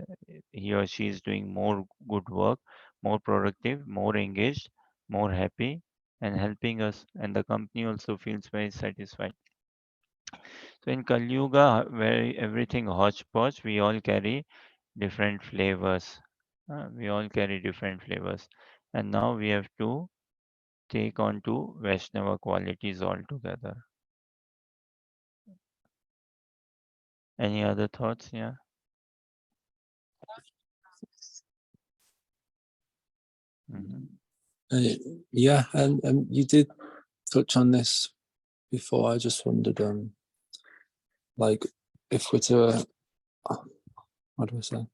he or she is doing more good work, more productive, more engaged, more happy, and helping us, and the company also feels very satisfied. So in Kali Yuga, where everything hodgepodge, we all carry different flavors. We all carry different flavors. And now we have to take on to Vaishnava qualities altogether. Any other thoughts? Yeah. Hmm. Uh, yeah, and you did touch on this before. I just wondered, like, if we're to, what do I say?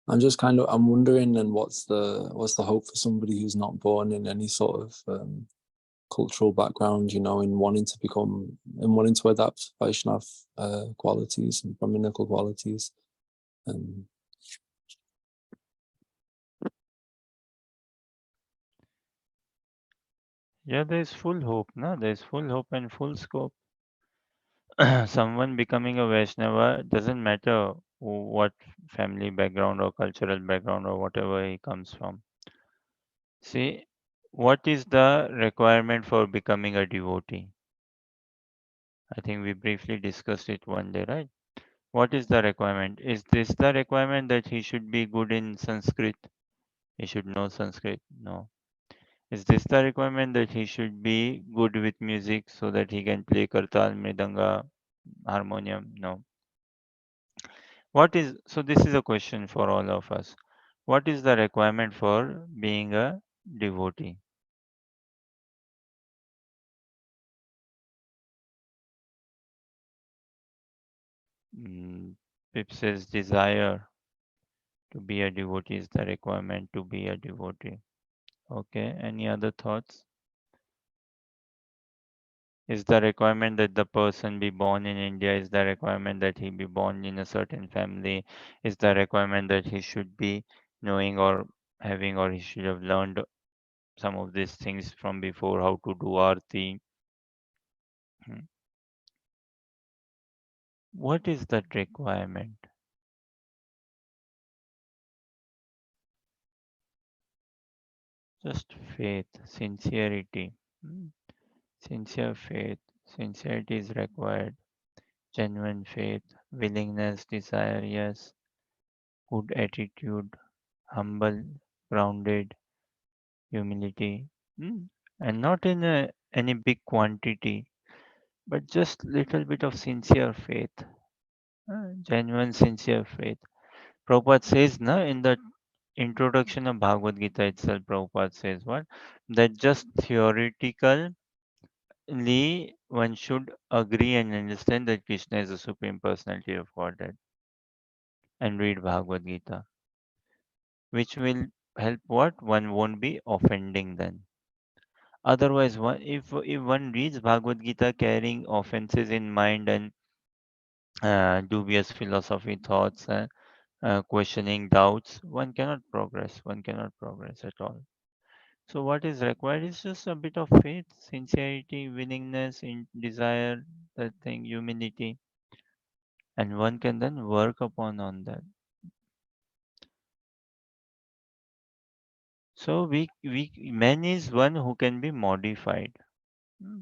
I'm wondering, then what's the hope for somebody who's not born in any sort of cultural background, in wanting to adapt Vaishnav qualities and Brahminical qualities. Um, Yeah, there's full hope, no? There's full hope and full scope. Someone becoming a Vaishnava doesn't matter what family background or cultural background or whatever he comes from. See, what is the requirement for becoming a devotee? I think we briefly discussed it one day, right? What is the requirement? Is this the requirement that he should be good in Sanskrit? He should know Sanskrit? No. Is this the requirement that he should be good with music so that he can play kartal, mridanga, harmonium? No. What is so? This is a question for all of us. What is the requirement for being a devotee? Mm, Pip says desire to be a devotee is the requirement to be a devotee. Okay. Any other thoughts? Is the requirement that the person be born in India? Is the requirement that he be born in a certain family? Is the requirement that he should be knowing or having, or he should have learned some of these things from before, how to do arti? Hmm. What is that requirement? Just faith, sincerity. Hmm. Sincere faith. Sincerity is required. Genuine faith, willingness, desire, yes. Good attitude, humble, grounded, humility. Mm. And not in any big quantity, but just little bit of sincere faith, genuine sincere faith. Prabhupada says, na, in the introduction of Bhagavad Gita itself, Prabhupada says what? That just theoretically one should agree and understand that Krishna is the Supreme Personality of Godhead and read Bhagavad Gita, which will help what? One won't be offending then. Otherwise, if one reads Bhagavad Gita carrying offenses in mind and dubious philosophy thoughts, questioning doubts, one cannot progress. One cannot progress at all. So, what is required is just a bit of faith, sincerity, willingness, in desire, that thing, humility, and one can then work upon on that. So we man is one who can be modified. Hmm.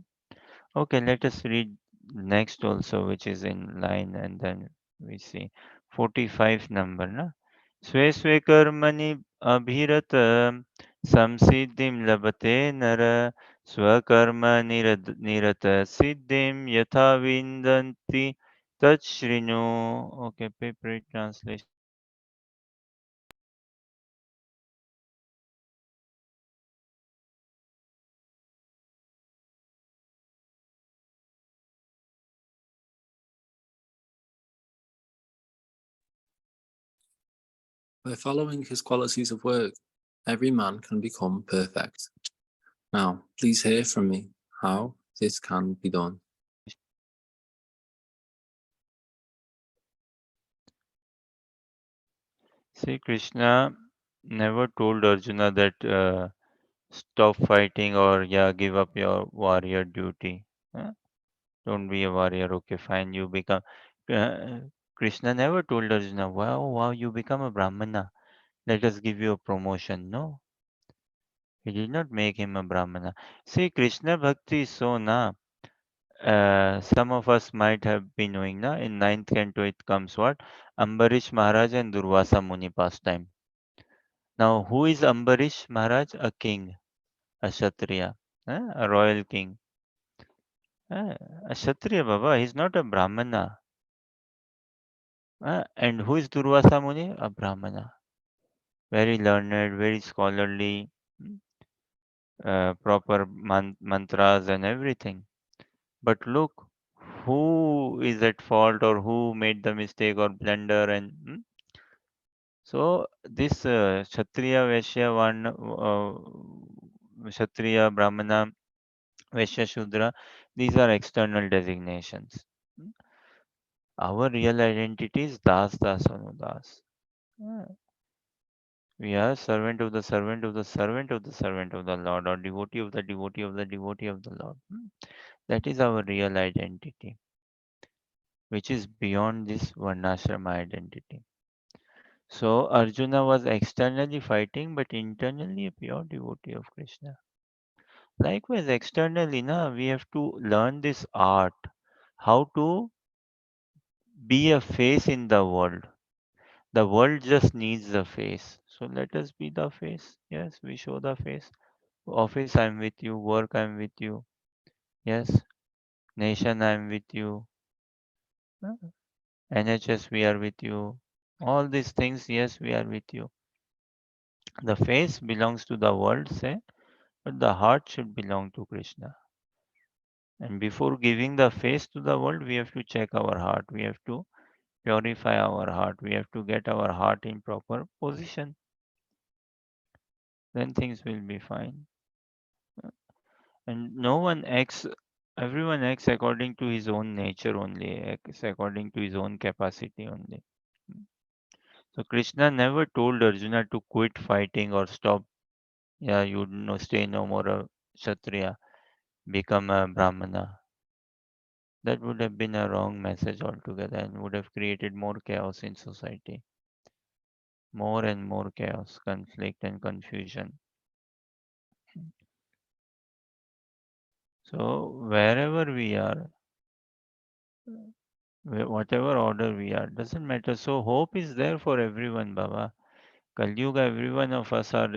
Okay, let us read next also, which is in line, and then we see 45 number, na? स्वे स्वे कर्मणि अभिरत संसिद्धिं लभते नर स्वकर्म निरत सिद्धिं यथा विन्दन्ति तच्छृणु. Okay, paper translation. By following his qualities of work, every man can become perfect. Now, please hear from me how this can be done. See, Krishna never told Arjuna that stop fighting or yeah, give up your warrior duty. Huh? Don't be a warrior. Okay, fine. You become. Uh, Krishna never told Arjuna, wow, wow, you become a Brahmana. Let us give you a promotion. No, he did not make him a Brahmana. See, Krishna Bhakti is so na. Some of us might have been knowing na. In ninth canto, it comes what? Ambarish Maharaj and Durvasa Muni pastime. Now, who is Ambarish Maharaj? A king, a Kshatriya, a royal king. A Kshatriya Baba, he's not a Brahmana. And who is Durvasa Muni? A Brahmana. Very learned, very scholarly, mm, proper mantras and everything. But look, who is at fault or who made the mistake or blunder and so this Kshatriya, Vaishya, Kshatriya, Brahmana, Vaishya, Shudra, these are external designations. Mm. Our real identity is Das, Das, Anudas. Uh, We are servant of the servant of the servant of the servant of the Lord, or devotee of the devotee of the devotee of the Lord. That is our real identity, which is beyond this Varnashrama identity. So Arjuna was externally fighting, but internally a pure devotee of Krishna. Likewise, externally, na, we have to learn this art, how to be a face in the world. The world just needs the face. So let us be the face. Yes, we show the face. Office, I'm with you. Work, I'm with you. Yes. Nation, I'm with you. Uh, NHS, we are with you. All these things, yes, we are with you. The face belongs to the world, say, but the heart should belong to Krishna. And before giving the face to the world, we have to check our heart. We have to purify our heart. We have to get our heart in proper position. Then things will be fine. And no one acts, everyone acts according to his own nature only, acts according to his own capacity only. So Krishna never told Arjuna to quit fighting or stop. Yeah, you no stay no more a Kshatriya, become a Brahmana. That would have been a wrong message altogether and would have created more chaos in society. More and more chaos, conflict, and confusion. So wherever we are, whatever order we are, doesn't matter. So hope is there for everyone, Baba. Kali Yuga, every one of us are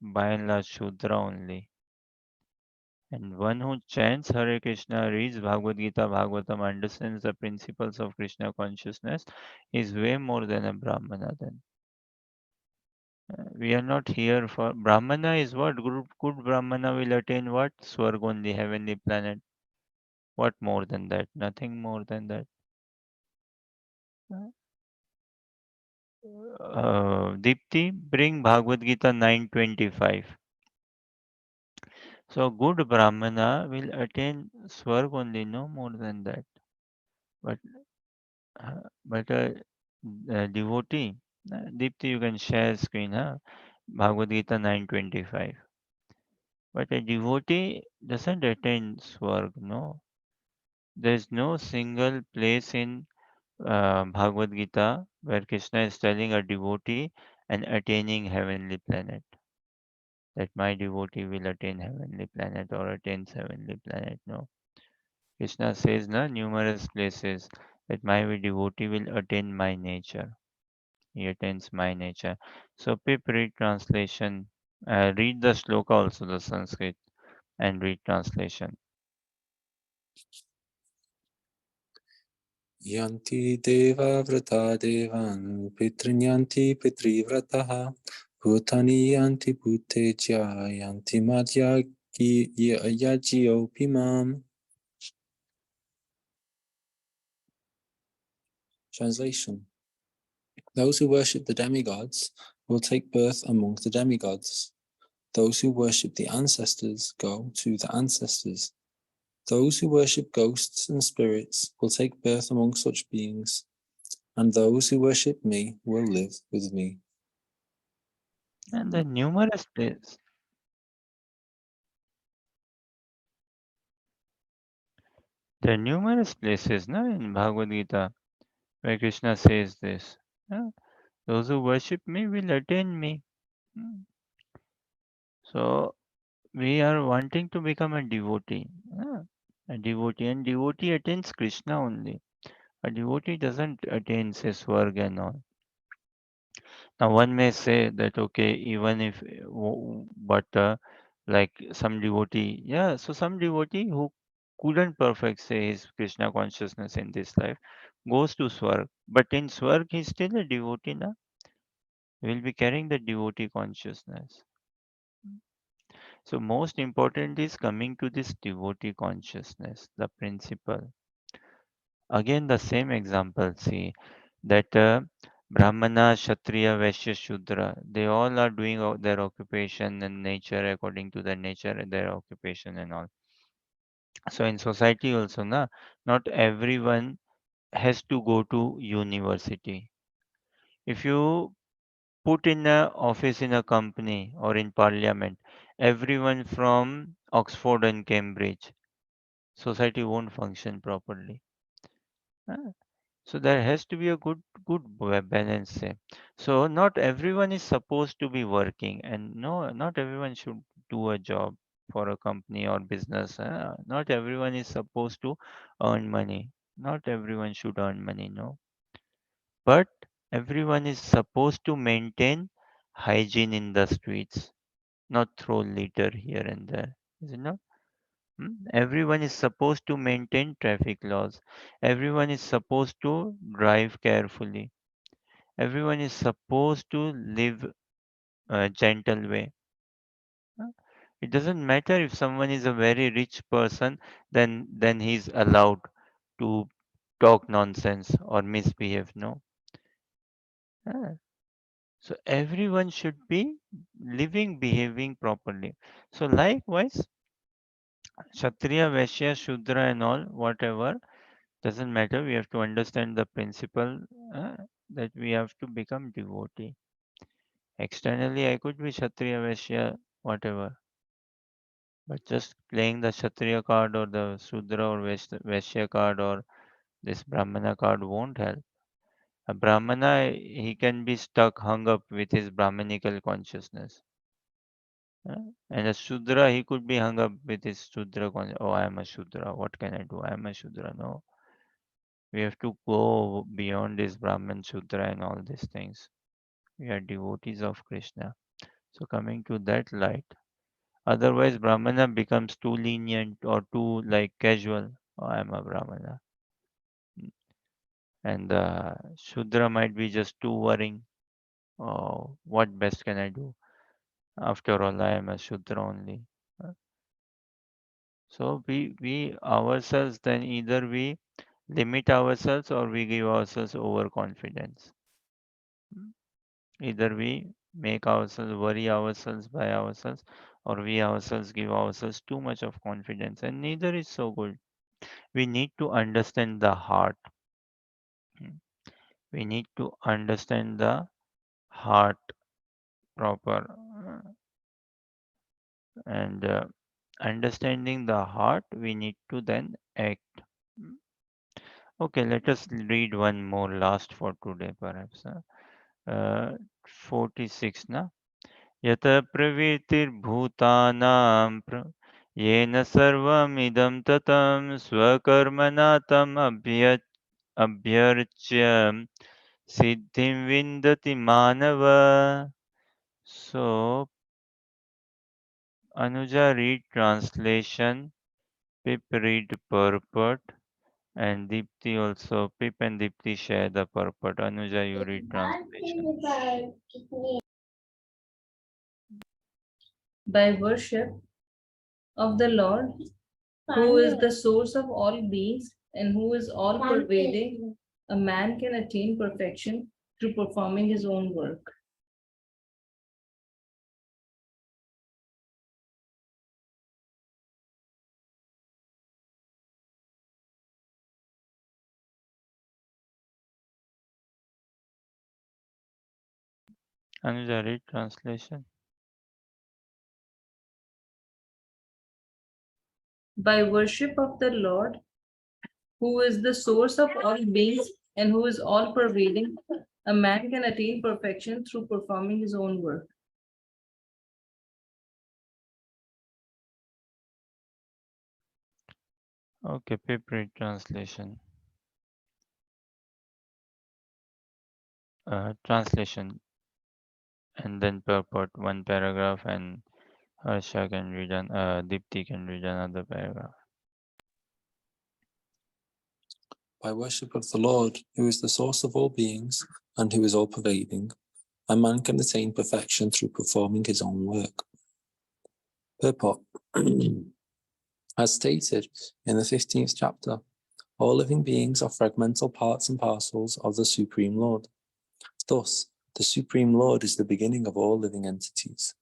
by and large Shudra only. And one who chants Hare Krishna, reads Bhagavad Gita, Bhagavatam, understands the principles of Krishna consciousness, is way more than a Brahmana then. We are not here for Brahmana is what? Good Brahmana will attain what? Swarg only, heavenly planet. What more than that? Nothing more than that. Dipti, bring Bhagavad Gita 925. So good Brahmana will attain Swarg only, no more than that. But but devotee, Dipti, you can share screen, huh? Bhagavad Gita 925. But a devotee doesn't attain Swarg, no. There's no single place in Bhagavad Gita, where Krishna is telling a devotee and attaining heavenly planet, that my devotee will attain heavenly planet or attains heavenly planet. No, Krishna says na numerous places that my devotee will attain my nature. He attains my nature. So Pip, read translation. Read the shloka also, the Sanskrit, and read translation. Yanti deva vrata devan pitrinyanti pitrivrataha bhutani yanti bhuteja yanti madhya yajyo pimam. Translation. Those who worship the demigods will take birth among the demigods. Those who worship the ancestors go to the ancestors. Those who worship ghosts and spirits will take birth among such beings, and those who worship me will live with me. And the numerous places. There are numerous places na, in Bhagavad Gita where Krishna says this. Those who worship me will attain me. Hmm. So we are wanting to become a devotee. A devotee, and devotee attains Krishna only. A devotee doesn't attain say Swarg and all. Now one may say that okay, even if but like some devotee, yeah, so some devotee who couldn't perfect say his Krishna consciousness in this life goes to Swarg, but in Swarg he's still a devotee, na? He will be carrying the devotee consciousness. So most important is coming to this devotee consciousness, the principle. Again, the same example, see that Brahmana, Kshatriya, Vaishya, Shudra, they all are doing their occupation and nature according to their nature and their occupation and all. So in society also, na, not everyone has to go to university. If you put in a office in a company or in parliament, everyone from Oxford and Cambridge, society won't function properly. Uh, So there has to be a good balance there. So not everyone is supposed to be working, and no, not everyone should do a job for a company or business. Not everyone is supposed to earn money. Not everyone should earn money, no. But everyone is supposed to maintain hygiene in the streets, not throw litter here and there. Is it not? Everyone is supposed to maintain traffic laws. Everyone is supposed to drive carefully. Everyone is supposed to live a gentle way. Uh, It doesn't matter if someone is a very rich person, then he's allowed to talk nonsense or misbehave. No. Uh, So everyone should be living, behaving properly. So likewise, Kshatriya, Vaishya, Shudra and all, whatever, doesn't matter. We have to understand the principle uh, that we have to become devotee. Externally, I could be Kshatriya, Vaishya, whatever. But just playing the Kshatriya card or the Shudra or Vaishya card or this Brahmana card won't help. A Brahmana, he can be stuck, hung up with his Brahmanical consciousness. uh, And a Shudra, he could be hung up with his Shudra consciousness. Oh, I am a Shudra. What can I do? I am a Shudra. No. We have to go beyond this Brahman Shudra and all these things. We are devotees of Krishna. So coming to that light. Otherwise, Brahmana becomes too lenient or too like casual. Oh, I'm a Brahmana. And Shudra might be just too worrying. Oh, what best can I do? After all, I am a Shudra only. Uh, So we ourselves then either we limit ourselves or we give ourselves overconfidence. Mm. Either we make ourselves worry ourselves by ourselves or we ourselves give ourselves too much of confidence, and neither is so good. We need to understand the heart. Mm. We need to understand the heart proper, and understanding the heart, we need to then act. Mm. Okay, let us read one more last for today, perhaps. 46 na yata pravritirbhutanaam yena sarvamidam tatam swakarmana tam abhyarchya siddhim vindati manava. So Anuja read translation, Pip read purport, and Deepti also. Pip and Deepti share the purport. Anuja, you read translation. By worship of the Lord, who is the source of all beings and who is all pervading, a man can attain perfection through performing his own work. Anuja, read translation. By worship of the Lord, who is the source of all beings and who is all pervading, a man can attain perfection through performing his own work. Okay, Pip read translation. Translation and then purport one paragraph, and Harsha can read Deepti can read another paragraph. By worship of the Lord, who is the source of all beings and who is all pervading, a man can attain perfection through performing his own work. Purport. As stated in the 15th chapter, all living beings are fragmental parts and parcels of the Supreme Lord. Thus, the Supreme Lord is the beginning of all living entities.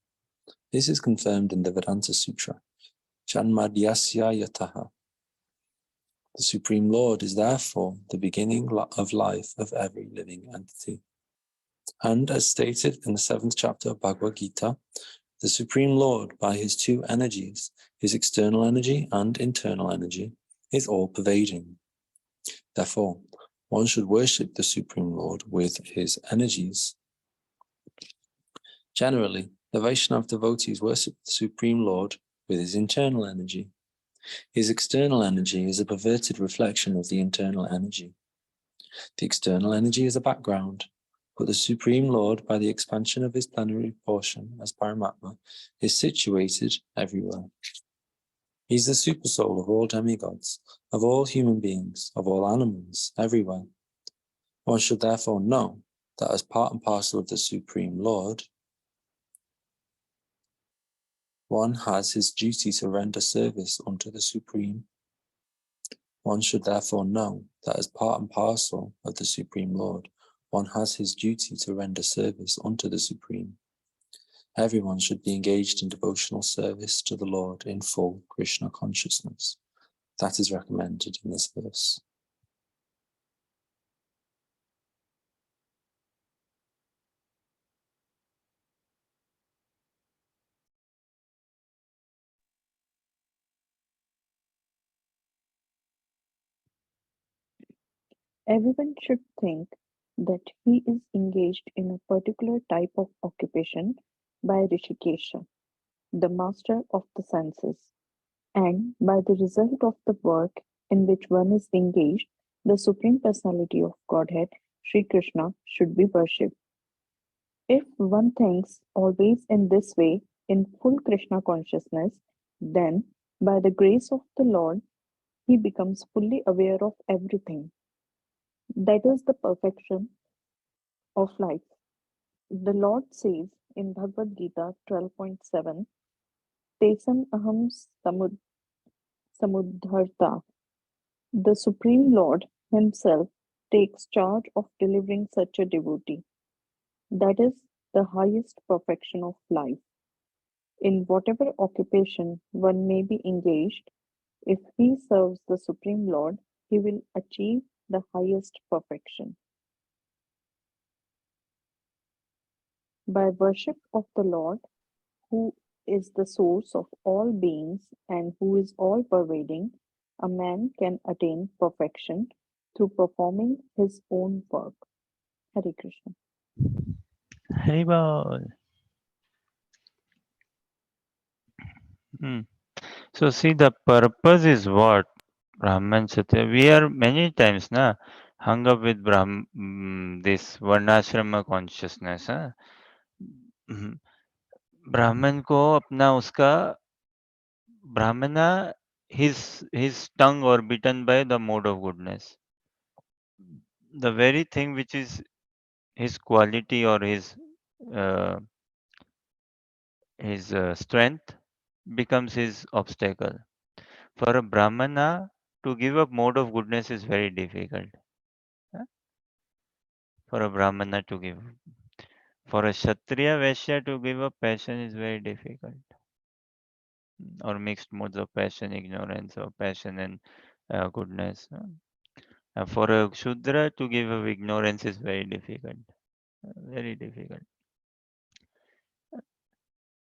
This is confirmed in the Vedanta Sutra, Janmadhyasya Yataha. The Supreme Lord is therefore the beginning of life of every living entity. And as stated in the 7th chapter of Bhagavad Gita, the Supreme Lord, by his two energies, his external energy and internal energy, is all-pervading. Therefore, one should worship the Supreme Lord with his energies. Generally, the Vaishnava devotees worship the Supreme Lord with his internal energy. His external energy is a perverted reflection of the internal energy. The external energy is a background, but the Supreme Lord, by the expansion of his plenary portion as Paramatma, is situated everywhere. He is the supersoul of all demigods, of all human beings, of all animals, everywhere. One should therefore know that as part and parcel of the Supreme Lord, one has his duty to render service unto the Supreme. One should therefore know that as part and parcel of the Supreme Lord, one has his duty to render service unto the Supreme. Everyone should be engaged in devotional service to the Lord in full Krishna consciousness. That is recommended in this verse. Everyone should think that he is engaged in a particular type of occupation by Rishikesha, the master of the senses, and by the result of the work in which one is engaged, the Supreme Personality of Godhead, Sri Krishna, should be worshipped. If one thinks always in this way, in full Krishna consciousness, then, by the grace of the Lord, he becomes fully aware of everything. That is the perfection of life. The Lord says in Bhagavad Gita 12.7, Tesam aham samudharta. The Supreme Lord himself takes charge of delivering such a devotee. That is the highest perfection of life. In whatever occupation one may be engaged, if he serves the Supreme Lord, he will achieve the highest perfection. By worship of the Lord, who is the source of all beings and who is all pervading, a man can attain perfection through performing his own work. Hare Krishna. Haribol. Hmm. So see, the purpose is what Brahman Kshatriya. We are many times na hung up with this varnashrama consciousness. Huh? हम्म, ब्राह्मण को अपना उसका brahmana his tongue or bitten by the mode of goodness, the very thing which is his quality or uh, his strength becomes his obstacle. For a brahmana to give up mode of goodness is very difficult. Huh? For a brahmana to give, for a kshatriya vaishya to give up passion is very difficult. Or mixed modes of passion, ignorance, or passion and goodness. For a Shudra to give up ignorance is very difficult. Very difficult.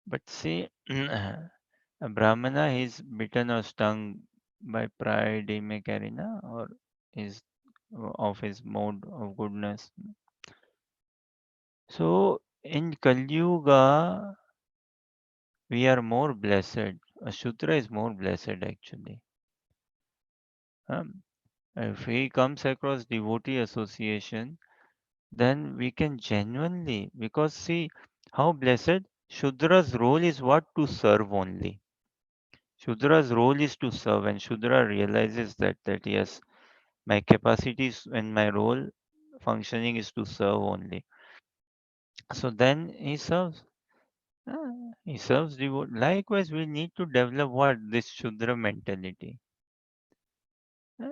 But see, a Brahmana is bitten or stung by pride, he may carry, na, or is of his mode of goodness. So in Kali Yuga, we are more blessed. A Shudra is more blessed actually. Um, if he comes across devotee association, then we can genuinely, because see how blessed Shudra's role is what to serve only. Shudra's role is to serve, and Shudra realizes that yes, my capacities and my role functioning is to serve only. So then he serves. He serves devotee. Likewise, we need to develop what this Shudra mentality. Uh,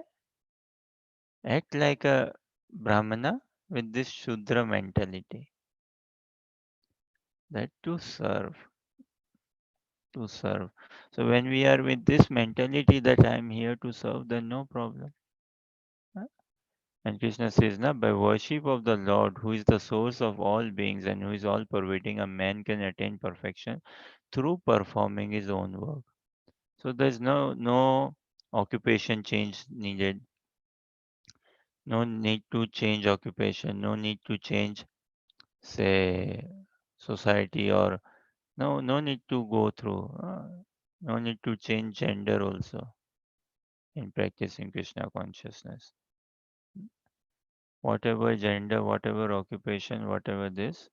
Act like a Brahmana with this Shudra mentality. That to serve. So when we are with this mentality that I am here to serve, then no problem. Huh? And Krishna says, na, by worship of the Lord, who is the source of all beings and who is all pervading, a man can attain perfection through performing his own work. So there's no occupation change needed. No need to change occupation. No need to change, say, society or no need to go through. No need to change gender also in practicing Krishna consciousness. Whatever gender, whatever occupation, whatever this,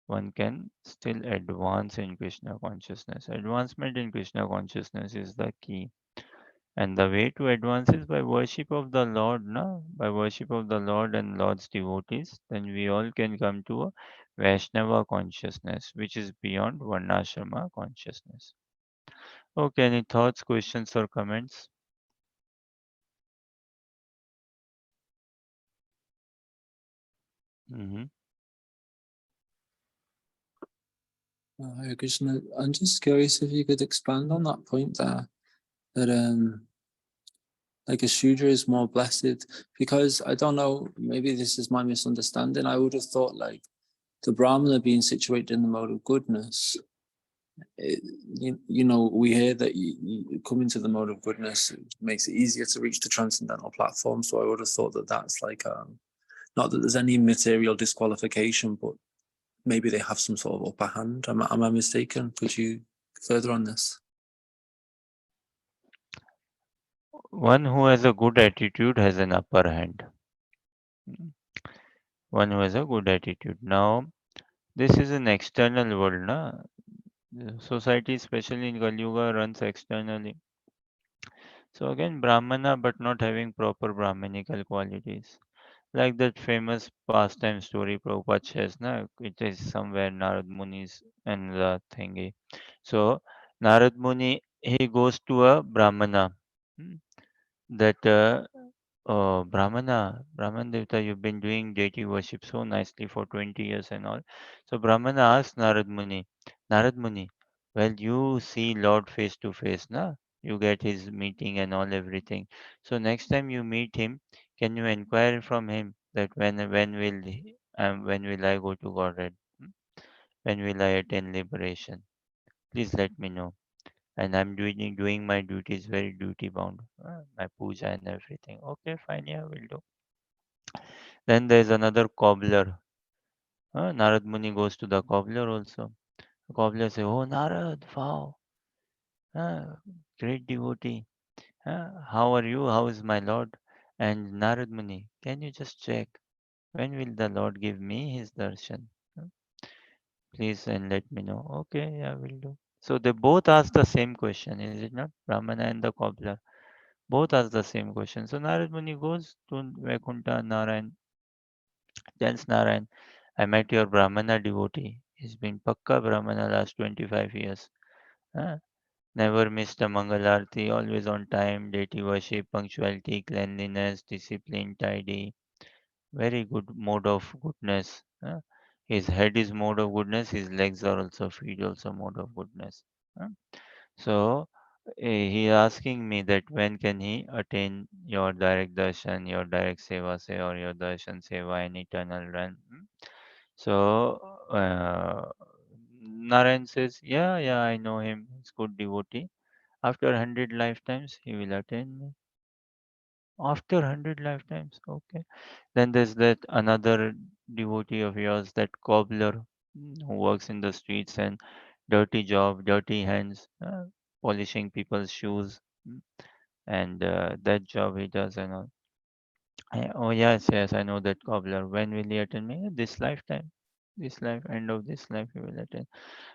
one can still advance in Krishna consciousness. Advancement in Krishna consciousness is the key. And the way to advance is by worship of the Lord, na? By worship of the Lord and Lord's devotees, then we all can come to a Vaishnava consciousness, which is beyond Varnashrama consciousness. Okay, any thoughts, questions, or comments? Mm-hmm. Hare Krishna, I'm just curious if you could expand on that point there, that like a Shudra is more blessed, because I don't know, maybe this is my misunderstanding. I would have thought like the Brahmana being situated in the mode of goodness, you know, we hear that you come into the mode of goodness, it makes it easier to reach the transcendental platform. So I would have thought that that's like, not that there's any material disqualification, but maybe they have some sort of upper hand. Am I mistaken? Could you further on this? One who has a good attitude has an upper hand. Mm. One who has a good attitude. Now, this is an external world, na? The society, especially in Kali Yuga, runs externally. So again, Brahmana, but not having proper Brahmanical qualities. Like that famous pastime story Prabhupada shares, na? It is somewhere Narad Muni's and the thingy. So Narad Muni, he goes to a Brahmana. Hmm, that oh, Brahman Devta, you've been doing deity worship so nicely for 20 years and all. So Brahmana asked Narad Muni, well, you see Lord face to face, na? You get his meeting and all everything. So next time you meet him, can you inquire from him that when will I go to Godhead? Hmm? When will I attain liberation? Please let me know. and I'm doing my duties very duty bound, my puja and everything. Okay, fine, yeah, will do. Then there's another cobbler. Narad Muni goes to the cobbler also. The cobbler say, "Oh Narad, wow, uh, great devotee. How are you? How is my Lord?" And Narad Muni, "Can you just check when will the Lord give me his darshan? Uh, Please and let me know." Okay, yeah, will do. So they both ask the same question, is it not? Brahmana and the cobbler both ask the same question. So Narad Muni goes to Vaikuntha. Narayan tells Narayan, "I met your Brahmana devotee. He's been Pakka Brahmana last 25 years. Huh? Never missed a Mangal Arati, always on time, deity worship, punctuality, cleanliness, discipline, tidy. Very good mode of goodness. His head is mode of goodness, his legs are also feet also mode of goodness. Huh? So he asking me that when can he attain your direct darshan, your direct seva say, or your darshan seva in eternal realm. So Narayan says, yeah, yeah, I know him. He's good devotee. After 100 lifetimes, he will attain me. After 100 lifetimes, okay. Then there's that another devotee of yours, that cobbler, who works in the streets and dirty job, dirty hands, polishing people's shoes, and that job he does and all. Oh yes, yes, I know that cobbler. When will he attend me? This lifetime. This life, end of this life, he will attend.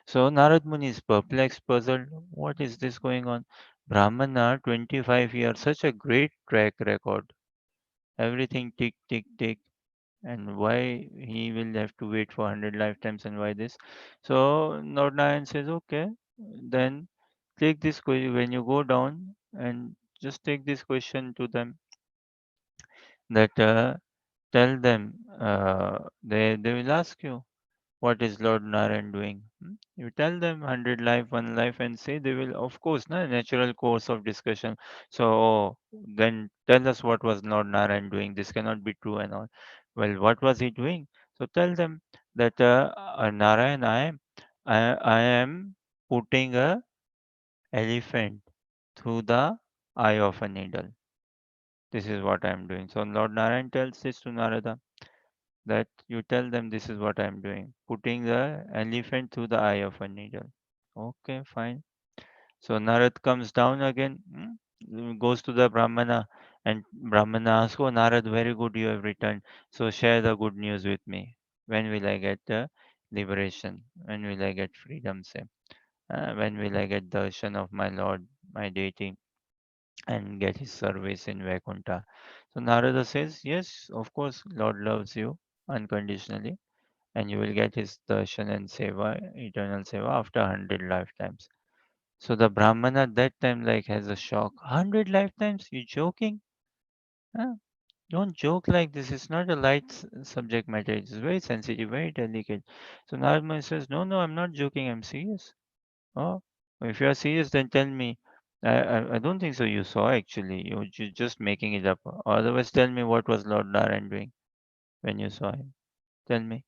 So Narad Muni is perplexed, puzzled. What is this going on? Brahmana, 25 years, such a great track record. Everything tick, tick, tick. And why he will have to wait for 100 lifetimes, and why this? So Lord Narayan says, okay, then take this question when you go down, and just take this question to them, that tell them, they will ask you, what is Lord Narayan doing? You tell them 100 life, one life, and say they will, of course, na, natural course of discussion. So, oh, then tell us what was Lord Narayan doing. This cannot be true and all. Well, what was he doing? So tell them that Narayan, I am putting a elephant through the eye of a needle. This is what I am doing. So Lord Narayan tells this to Narada, that you tell them this is what I'm doing, putting the elephant through the eye of a needle. Okay, fine. So Narad comes down again, goes to the Brahmana, and Brahmana asks, "Oh, Narad, very good, you have returned. So share the good news with me. When will I get the liberation? When will I get freedom? Say, when will I get darshan of my Lord, my deity, and get his service in Vaikuntha?" So Narada says, "Yes, of course, Lord loves you unconditionally, and you will get his darshan and seva, eternal seva, after 100 lifetimes." So the Brahman at that time like has a shock. 100 lifetimes? You joking? Huh? Don't joke like this. It's not a light subject matter. It's very sensitive, very delicate. So Narad says, no, no, I'm not joking. I'm serious. Oh, if you are serious, then tell me. I don't think so. You saw actually. You're just making it up. Otherwise, tell me what was Lord Narayan doing when you saw him. Tell me.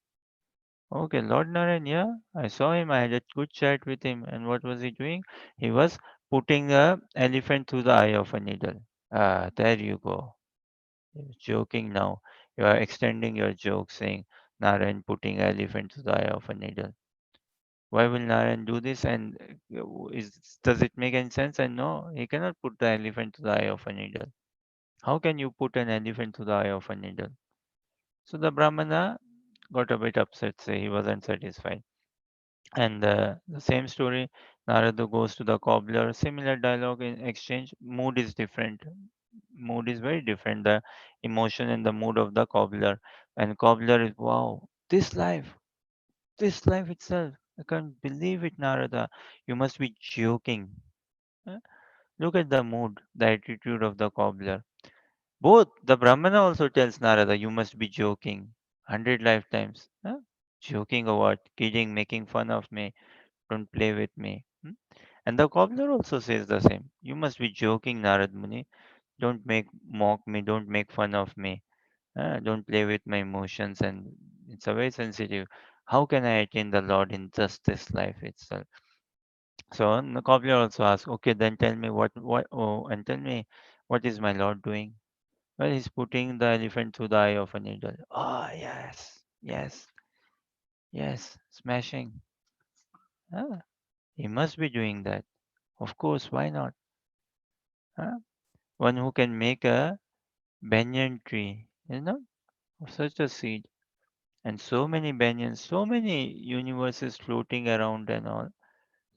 Okay, Lord Narayan, yeah, I saw him. I had a good chat with him. And what was he doing? He was putting a elephant through the eye of a needle. Ah, there you go. You're joking now. You are extending your joke, saying Narayan putting elephant through the eye of a needle. Why will Narayan do this? And does it make any sense? And no, he cannot put the elephant to the eye of a needle. How can you put an elephant to the eye of a needle? So the Brahmana got a bit upset, say he wasn't satisfied. And the same story, Narada goes to the cobbler, similar dialogue in exchange. Mood is different. Mood is very different. The emotion and the mood of the cobbler. And cobbler is, wow, this life itself. I can't believe it, Narada. You must be joking. Huh? Look at the mood, the attitude of the cobbler. Both the Brahmana also tells Narada, you must be joking. 100 lifetimes. Huh? Joking or what? Kidding, making fun of me. Don't play with me. And the cobbler also says the same. You must be joking, Narad Muni. Don't make mock me. Don't make fun of me. Don't play with my emotions. And it's a very sensitive. How can I attain the Lord in just this life itself? So the cobbler also asks, okay, then tell me and tell me what is my Lord doing? Well, he's putting the elephant through the eye of a needle. Oh, yes, yes, yes, smashing. Ah, he must be doing that. Of course, why not? Huh? One who can make a banyan tree, of such a seed, and so many banyans, so many universes floating around and all.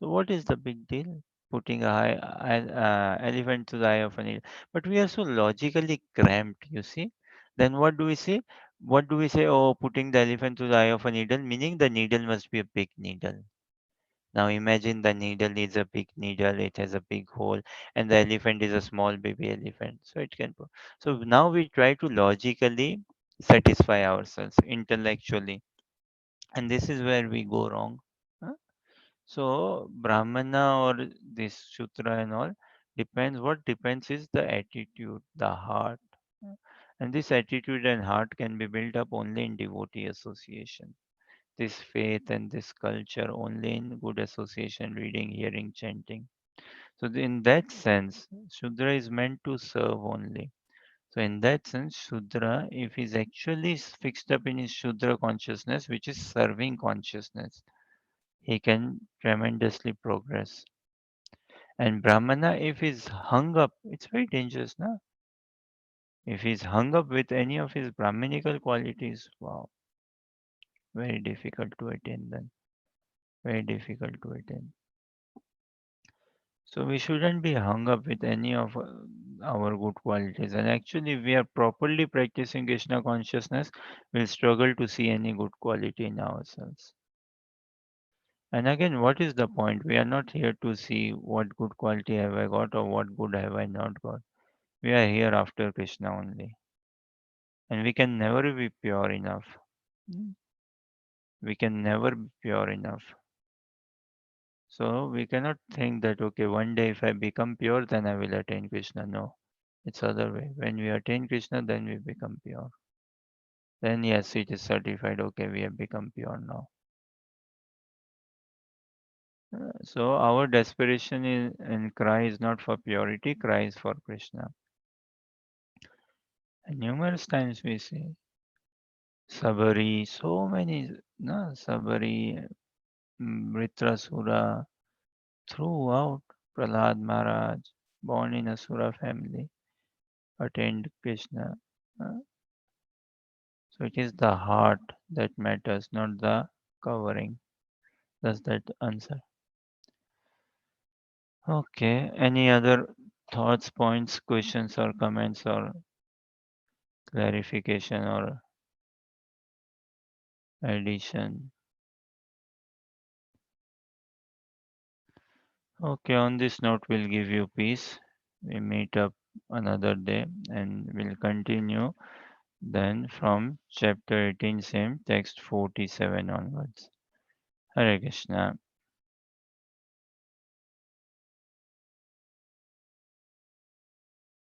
So what is the big deal? Putting elephant to the eye of a needle. But we are so logically cramped, you see. Then what do we say? What do we say? Oh, putting the elephant to the eye of a needle, meaning the needle must be a big needle. Now imagine the needle is a big needle, it has a big hole, and the elephant is a small baby elephant. So it can. So now we try to logically satisfy ourselves intellectually, and this is where we go wrong. Huh? So Brahmana or this Sutra and all depends. What depends is the attitude, the heart. And this attitude and heart can be built up only in devotee association. This faith and this culture only in good association, reading, hearing, chanting. So in that sense, Shudra is meant to serve only. So in that sense, Shudra, if he's actually fixed up in his Shudra consciousness, which is serving consciousness, he can tremendously progress. And Brahmana, if he's hung up, it's very dangerous, na? If he's hung up with any of his Brahminical qualities, wow, very difficult to attain then. Very difficult to attain. So we shouldn't be hung up with any of our good qualities. And actually, if we are properly practicing Krishna consciousness, we'll struggle to see any good quality in ourselves. And again, what is the point? We are not here to see what good quality have I got or what good have I not got. We are here after Krishna only. And we can never be pure enough. Mm. We can never be pure enough. So we cannot think that, okay, one day if I become pure, then I will attain Krishna. No, it's other way. When we attain Krishna, then we become pure. Then yes, it is certified. Okay, we have become pure now. So our desperation is, and cry is not for purity, cry is for Krishna. And numerous times we say, Sabari, so many, no, Sabari, Vritrasura, throughout Prahlad Maharaj, born in a Sura family, attained Krishna. Uh, So it is the heart that matters, not the covering. Does that answer? Okay. Any other thoughts, points, questions, or comments, or clarification, or addition? Okay. On this note, we'll give you peace. We meet up another day and we'll continue then from chapter 18, same text 47 onwards. Hare Krishna.